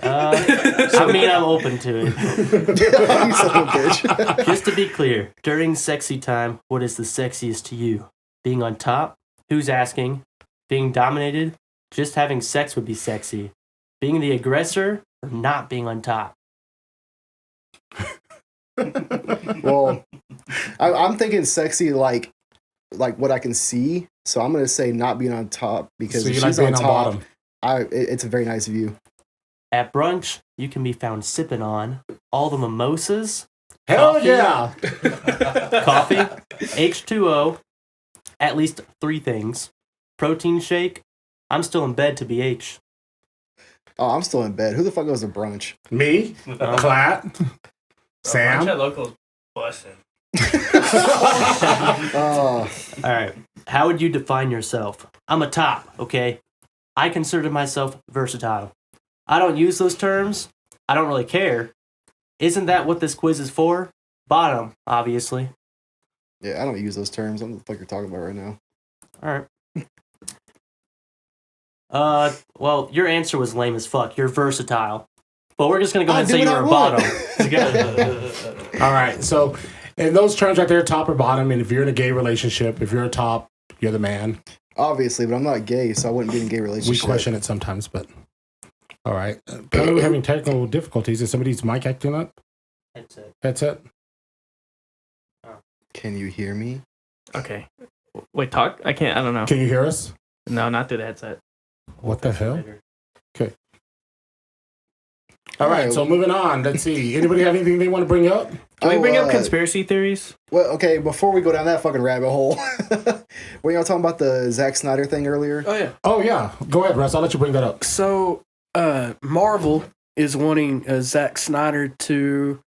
I mean, I'm open to it. You son of a bitch. Just to be clear, during sexy time, what is the sexiest to you? Being on top? Who's asking? Being dominated? Just having sex would be sexy. Being the aggressor or not being on top? Well, I'm thinking sexy like what I can see. So I'm gonna say not being on top because So if you she's like on being on top, bottom. it's a very nice view. At brunch, you can be found sipping on all the mimosas, Hell Coffee? yeah! coffee, H2O, at least 3 things, protein shake. I'm still in bed to be H. Oh, I'm still in bed. Who the fuck goes to brunch? Me, Flat, Bunch Sam. of locals busting. Oh, All right. How would you define yourself? I'm a top, okay? I consider myself versatile. I don't use those terms. I don't really care. Isn't that what this quiz is for? Bottom, obviously. yeah, I don't use those terms. I don't know what the fuck you're talking about right now. All right. Well, your answer was lame as fuck. You're versatile. But we're just going to go ahead and say you were a bottom. All right. So, in those terms right there, top or bottom, and if you're in a gay relationship, if you're a top, you're the man. Obviously, but I'm not gay, so I wouldn't be in a gay We relationship. question it sometimes, but all right. Apparently, we're having technical difficulties. Is somebody's mic acting up? Headset. Can you hear me? Okay. Wait, talk? I can't. I don't know. Can you hear us? No, not through the headset. What the hell? All right. So moving on. Let's see. Anybody have anything they want to bring up? Can we bring up conspiracy theories? Well, okay, before we go down that fucking rabbit hole, were y'all talking about the Zack Snyder thing earlier? Oh, yeah. Oh yeah. Go ahead, Russ. I'll let you bring that up. So, Marvel is wanting Zack Snyder to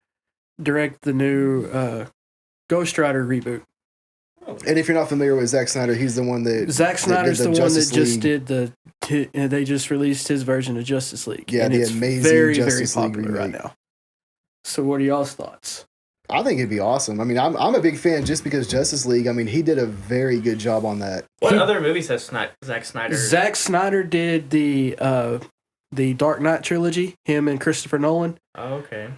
direct the new Ghost Rider reboot. And if you're not familiar with Zack Snyder, he's the one that Zack Snyder's did the one that Justice just League. did they just released his version of Justice League. Yeah, and the it's amazing very, Justice very League popular right remake. now. So, what are y'all's thoughts? I think it'd be awesome. I mean, I'm a big fan just because Justice League. I mean, he did a very good job on that. What other movies has Zack Snyder? Zack Snyder did the Dark Knight trilogy. Him and Christopher Nolan. Oh, okay.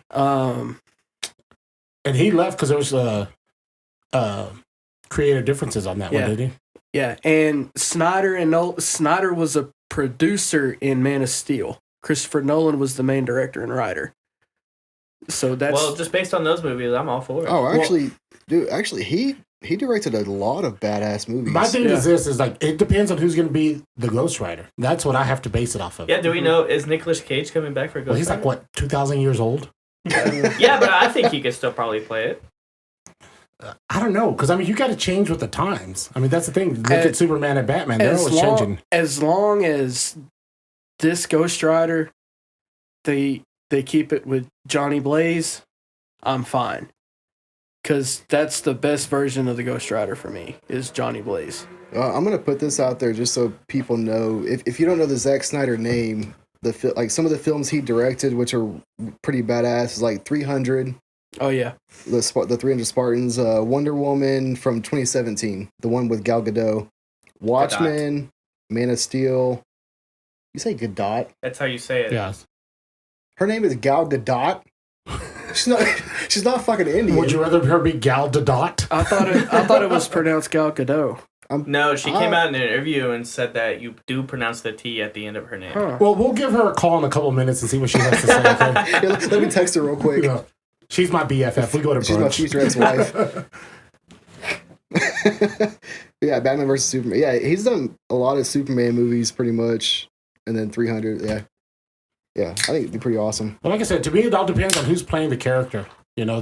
And he left because there was creative differences on that Yeah. one, did he? Yeah, and Snyder was a producer in Man of Steel. Christopher Nolan was the main director and writer. So that's Well, just based on those movies, I'm all for it. Oh, actually, he directed a lot of badass movies. My thing is like it depends on who's going to be the Ghost Rider. That's what I have to base it off of. Yeah, do we know, is Nicolas Cage coming back for Ghost Well, he's Rider? like what 2,000 years old. Yeah, but I think he could still probably play it. I don't know because I mean you got to change with the times. I mean that's the thing. Look at Superman and Batman; they're always changing. As long as this Ghost Rider, they keep it with Johnny Blaze, I'm fine. Because that's the best version of the Ghost Rider for me, is Johnny Blaze. I'm gonna put this out there just so people know. If you don't know the Zack Snyder name, like some of the films he directed, which are pretty badass, is like 300. Oh yeah, The 300 Spartans, Wonder Woman from 2017, the one with Gal Gadot, Watchmen, Man of Steel. You say Gadot? That's how you say it. Yeah. Her name is Gal Gadot. She's not fucking Indian. Would you rather her be Gal Gadot? I thought it was pronounced Gal Gadot. No, she came out in an interview and said that you do pronounce the T at the end of her name. Huh. Well, we'll give her a call in a couple minutes and see what she has to say. Okay? Yeah, let me text her real quick. Yeah. She's my BFF. We go to She's my brunch. future ex-wife. Yeah, Batman versus Superman. Yeah, he's done a lot of Superman movies pretty much. And then 300, yeah. Yeah, I think it'd be pretty awesome. Well, like I said, to me, it all depends on who's playing the character. You know,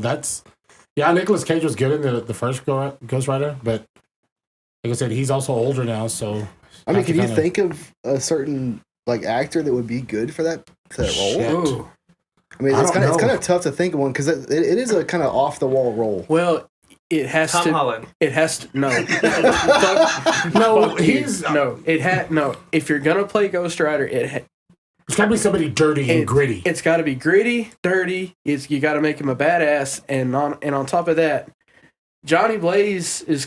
Nicolas Cage was good in the first Ghost Rider, but like I said, he's also older now, so. I mean, can you think of a certain like actor that would be good for that role? Shit. Ooh. I mean, I it's don't kind know. of tough to think of one because it is a kind of off the wall role. Well, it has Tom to. Holland. It has to. No. No, Fuck you. he's no. It had no. If you're gonna play Ghost Rider, It's got to be somebody dirty and gritty. It's got to be gritty, dirty. You got to make him a badass, and on top of that, Johnny Blaze is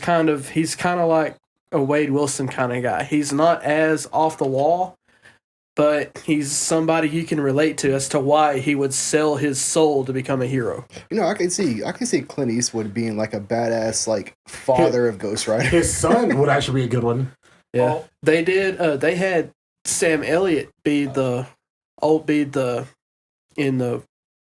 he's kind of like a Wade Wilson kind of guy. He's not as off the wall, but he's somebody you can relate to as to why he would sell his soul to become a hero. I can see Clint Eastwood being like a badass like father of Ghost Rider. His son would actually be a good one. Yeah, they did. They had Sam Elliott be the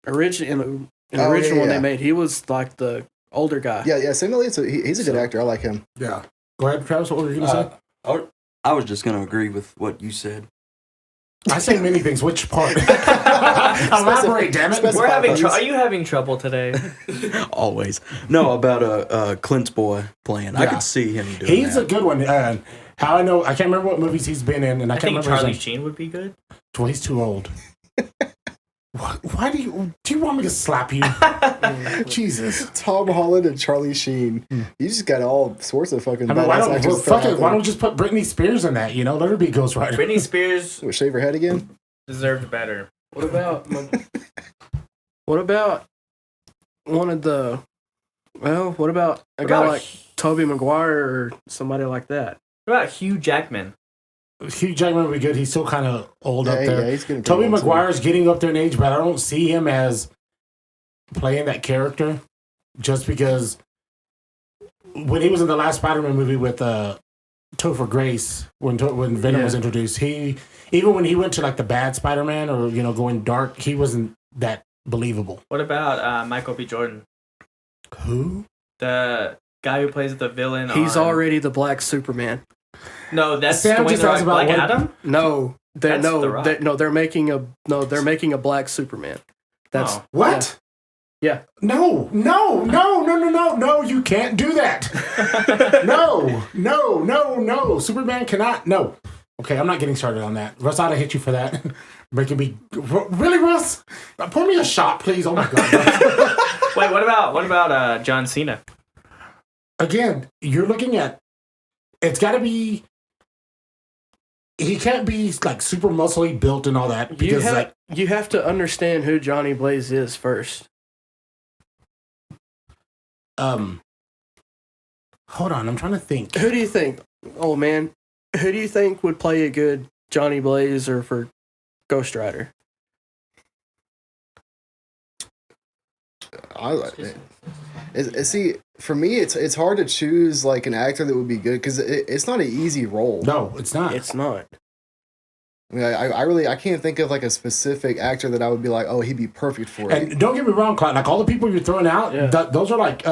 original one they made. He was like the older guy. Yeah. Sam Elliott's he's a good actor. I like him. Yeah. Go ahead, Travis. What were you gonna say? I was just gonna agree with what you said. I say many things. Which part? Elaborate, damn it. We're having are you having trouble today? Always. No, about Clint's boy playing. I Yeah. could see him doing He's that. a good one. How I know? I can't remember what movies he's been in, and I I can't think remember. Charlie Sheen would be good. Well, he's too old. Why do you want me to slap you? Jesus. Tom Holland and Charlie Sheen. You just got all sorts of fucking. I mean, why badass don't actors fuck thrown it? out Why there. don't you just put Britney Spears in that? Let her be Ghost Rider. Britney Spears What, shave her head again? deserved better. What about one of the? Well, what about a guy like Tobey Maguire or somebody like that? What about Hugh Jackman? Hugh Jackman would be good. He's still kind of old up there. Yeah, he's getting Tobey pretty old, too. Maguire's getting up there in age, but I don't see him as playing that character just because when he was in the last Spider-Man movie with Topher Grace, when Venom was introduced, even when he went to like the bad Spider-Man or going dark, he wasn't that believable. What about Michael B. Jordan? Who? The guy who plays the villain. He's already the Black Superman. No, that's Sam Dwayne just The asked Rock about Black what- Adam. No, That's The Rock. they're making a Black Superman. That's Oh. What? Yeah. No, you can't do that. No. Superman cannot. No. Okay, I'm not getting started on that. Russ, I'd hit you for that. Making me. Really, Russ? Pour me a shot, please. Oh my God. Wait, what about John Cena? Again, you're looking at. It's got to be. He can't be like super muscly built and all that because you have to understand who Johnny Blaze is first. Hold on, I'm trying to think. Who do you think, old man? Who do you think would play a good Johnny Blaze or for Ghost Rider? I like it. See, for me, it's hard to choose like an actor that would be good because it's not an easy role. No, it's not. It's not. I mean, I can't think of like a specific actor that I would be like, oh, he'd be perfect for it. And don't get me wrong, Clyde. Like all the people you're throwing out, those are like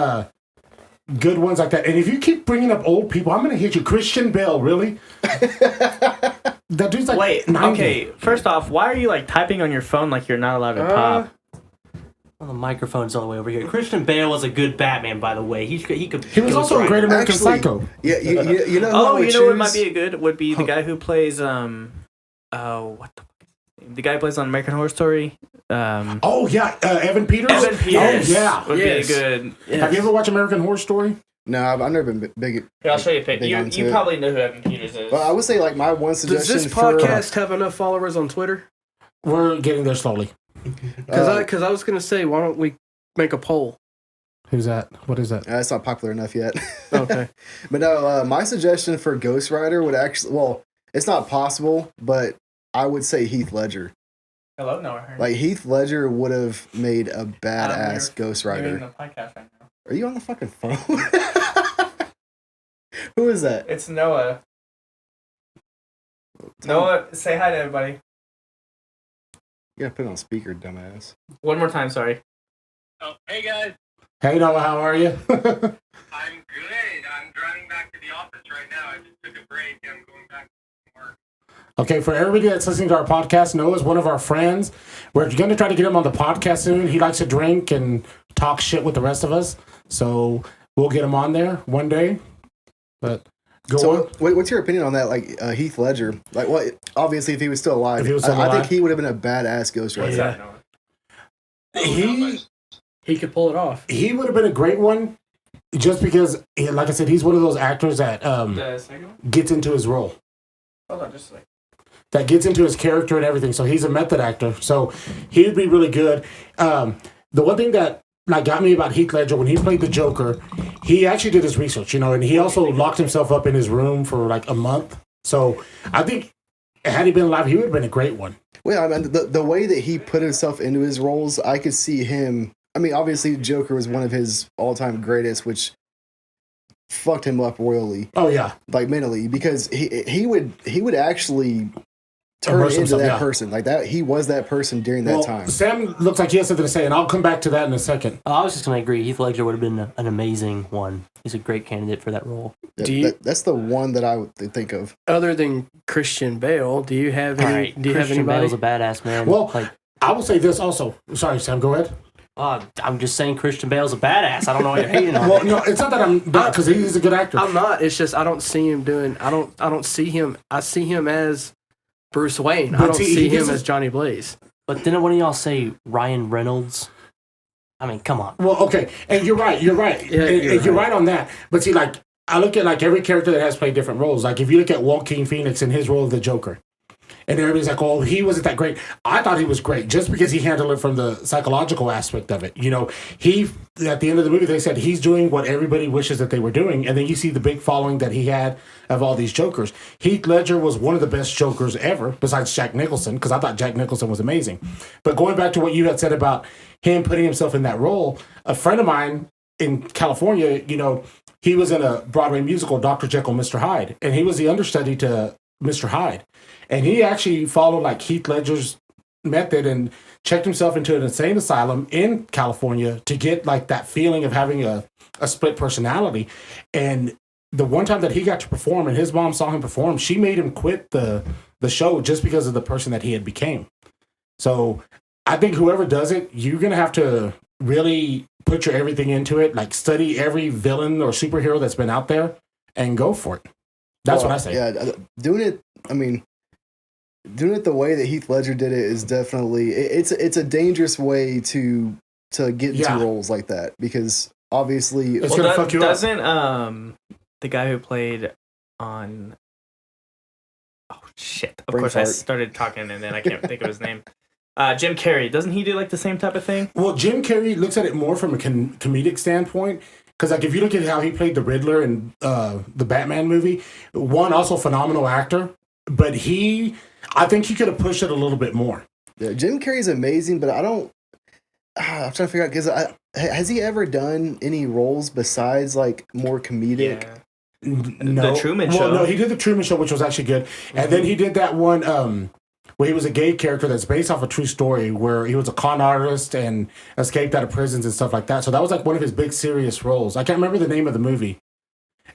good ones like that. And if you keep bringing up old people, I'm gonna hit you. Christian Bale, really? That dude's like Wait, 90. okay. First off, why are you like typing on your phone like you're not allowed to pop? Well, the microphone's all the way over here. Christian Bale was a good Batman, by the way. He could. He was also a Great American Psycho. Yeah, you know. Who I Oh, would you know what choose? might be would be the guy who plays what the guy who plays on American Horror Story. Oh yeah, Evan Peters. Evan Peters. Oh yeah. would Yes. be a good. Have you ever watched American Horror Story? No, I've never been big. Here, I'll show you a picture. big You onto it. probably know who Evan Peters is. Well, I would say like my one Does suggestion this for podcast have enough followers on Twitter? We're getting there slowly. Because I was gonna say, why don't we make a poll? Who's that? What is that? it's not popular enough yet. Okay. But no, my suggestion for Ghost Rider would actually, well, it's not possible, but I would say Heath Ledger. Hello, no, I heard. Like Heath Ledger would have made a badass Ghost You're in Rider. the podcast right now. Are you on the fucking phone? Who is that? It's Noah. Noah, say hi to everybody. You gotta put it on speaker, dumbass. One more time, sorry. Oh, hey guys, Hey Noah, how are you? I'm good. I'm driving back to the office right now. I just took a break and I'm going back to work. Okay, for everybody that's listening to our podcast, Noah's one of our friends. We're going to try to get him on the podcast soon. He likes to drink and talk shit with the rest of us. So we'll get him on there one day. But go on. What's your opinion on that? Like Heath Ledger, like what? Obviously, if he was still alive, If he was still I think alive? he would have been a badass Ghost Rider. What's that, Noah? He could pull it off. He would have been a great one just because, like I said, he's one of those actors that The second one? gets into his role. Hold on, just a second. that gets into his character and everything. So he's a method actor. So he'd be really good. The one thing that got me about Heath Ledger when he played the Joker, he actually did his research, and he also locked himself up in his room for like a month. So I think had he been alive, he would have been a great one. Well, I mean, the way that he put himself into his roles, I could see him. I mean, obviously, Joker was one of his all-time greatest, which fucked him up royally. Oh yeah, like mentally, because he would actually turn into that person like that. He was that person during that time. Sam looks like he has something to say, and I'll come back to that in a second. I was just going to agree. Heath Ledger would have been an amazing one. He's a great candidate for that role. That's the one that I would think of. Other than Christian Bale, do you have any? Right. Do you Christian have anybody? Bale's a badass man. Well, I will say this also. Sorry, Sam. Go ahead. I'm just saying Christian Bale's a badass. I don't know why you're hating on him. Well, no, it's not that I'm not, because he's a good actor. I'm not. It's just I don't see him doing. I don't see him. I see him as Bruce Wayne. I don't see him as Johnny Blaze. But didn't one of y'all say Ryan Reynolds? I mean, come on. Well, okay, and you're right. You're right. Yeah, you're right on that. But see, I look at every character that has played different roles. Like if you look at Joaquin Phoenix in his role of the Joker, and everybody's like, "Oh, he wasn't that great." I thought he was great just because he handled it from the psychological aspect of it. He at the end of the movie they said he's doing what everybody wishes that they were doing, and then you see the big following that he had of all these Jokers. Heath Ledger was one of the best Jokers ever, besides Jack Nicholson, because I thought Jack Nicholson was amazing. But going back to what you had said about him putting himself in that role, a friend of mine in California, he was in a Broadway musical, Dr. Jekyll, Mr. Hyde, and he was the understudy to Mr. Hyde. And he actually followed Heath Ledger's method and checked himself into an insane asylum in California to get that feeling of having a split personality. And the one time that he got to perform and his mom saw him perform, she made him quit the show just because of the person that he had became. So I think whoever does it, you're going to have to really put your everything into it, study every villain or superhero that's been out there and go for it. That's what I say. Yeah, doing it the way that Heath Ledger did it is definitely it's a dangerous way to get into roles like that, because obviously it's gonna fuck you up. Doesn't the guy who played on of course I started talking and then I can't think of his name. Jim Carrey, doesn't he do the same type of thing? Well, Jim Carrey looks at it more from a comedic standpoint. Because if you look at how he played the Riddler in the Batman movie, one, also phenomenal actor, but I think he could have pushed it a little bit more. Yeah, Jim Carrey's amazing, but I'm trying to figure out, because has he ever done any roles besides more comedic? Yeah. No. The Truman Show. Well, no, he did the Truman Show, which was actually good, and then he did that one where he was a gay character that's based off a true story, where he was a con artist and escaped out of prisons and stuff like that. So that was one of his big serious roles. I can't remember the name of the movie,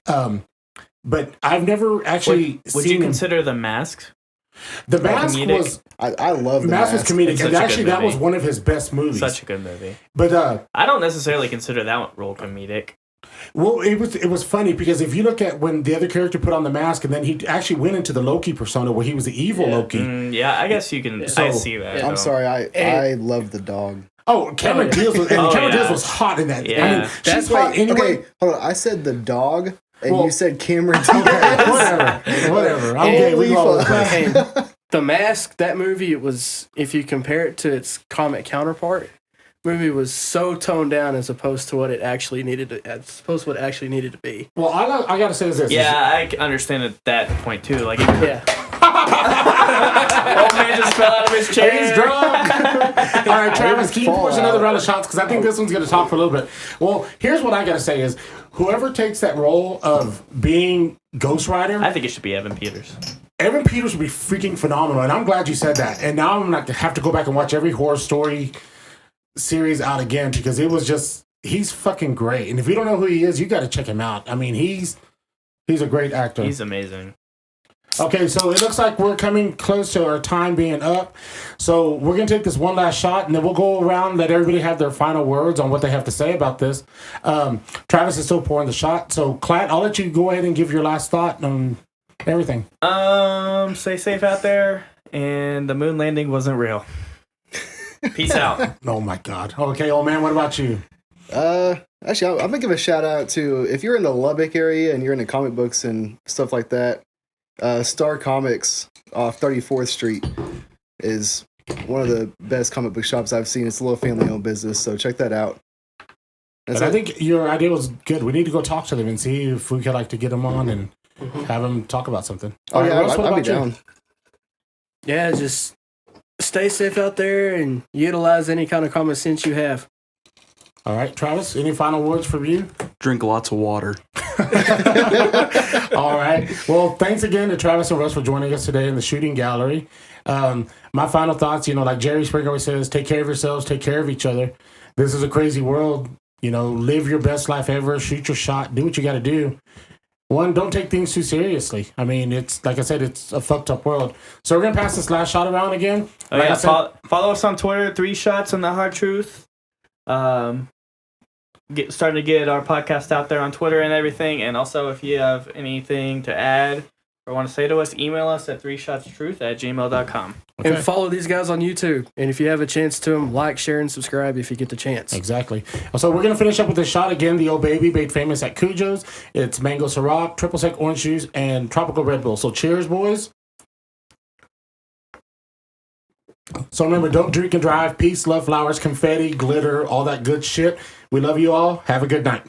but I've never actually Would you consider The Mask? The Mask comedic? Was... I love The Mask was comedic, and actually that was one of his best movies. Such a good movie. But I don't necessarily consider that role comedic. Well, it was funny because if you look at when the other character put on the mask, and then he actually went into the Loki persona where he was the evil Loki. Yeah, I guess you can. I see that. I'm sorry, I love the dog. Oh, Cameron Diaz was hot in that. Yeah. I mean, she's hot anyway. Okay, hold on. I said the dog, and you said Cameron Diaz. Whatever. I'm gay. We go The Mask, that movie, it was, if you compare it to its comic counterpart, movie was so toned down as opposed to what it actually needed to be. Well, I gotta say this. Yeah, I understand at that point too. Yeah. Old man just fell out of his chair. He's drunk. All right, Travis, can you pour us another round of shots? Because I think this one's gonna talk for a little bit. Well, here's what I gotta say is, whoever takes that role of being Ghost Rider, I think it should be Evan Peters. Evan Peters would be freaking phenomenal, and I'm glad you said that. And now I'm gonna have to go back and watch every horror story series out again, because it was he's fucking great. And if you don't know who he is, you got to check him out. I mean, he's a great actor. He's amazing. Okay, so it looks like we're coming close to our time being up. So we're going to take this one last shot, and then we'll go around, let everybody have their final words on what they have to say about this. Travis is still pouring the shot. So, Clat, I'll let you go ahead and give your last thought on everything. Stay safe out there, and the moon landing wasn't real. Peace out. Oh, my God. Okay, old man, what about you? Actually, I'm going to give a shout out to, if you're in the Lubbock area and you're into comic books and stuff like that, Star Comics off 34th Street is one of the best comic book shops I've seen. It's a little family-owned business, so check that out. But I think your idea was good. We need to go talk to them and see if we could like to get them on and have them talk about something. Oh, All yeah, Russ, what I'd be about you? down. Yeah, just stay safe out there and utilize any kind of common sense you have. All right, Travis, any final words from you? Drink lots of water. All right. Well, thanks again to Travis and Russ for joining us today in the shooting gallery. My final thoughts, like Jerry Springer always says, take care of yourselves, take care of each other. This is a crazy world. Live your best life ever, shoot your shot, do what you got to do. One, don't take things too seriously. I mean, it's like I said, it's a fucked up world. So we're going to pass this last shot around again. Oh, Like yeah, I said- follow us on Twitter, 3 Shots on the Hard Truth. Starting to get our podcast out there on Twitter and everything. And also, if you have anything to add or want to say to us, email us at 3shotstruth@gmail.com. Okay. And follow these guys on YouTube. And if you have a chance to them, like, share, and subscribe if you get the chance. Exactly. So we're going to finish up with this shot again. The Old Baby, made famous at Cujo's. It's Mango Ciroc, Triple Sec Orange Juice, and Tropical Red Bull. So cheers, boys. So remember, don't drink and drive. Peace, love, flowers, confetti, glitter, all that good shit. We love you all. Have a good night.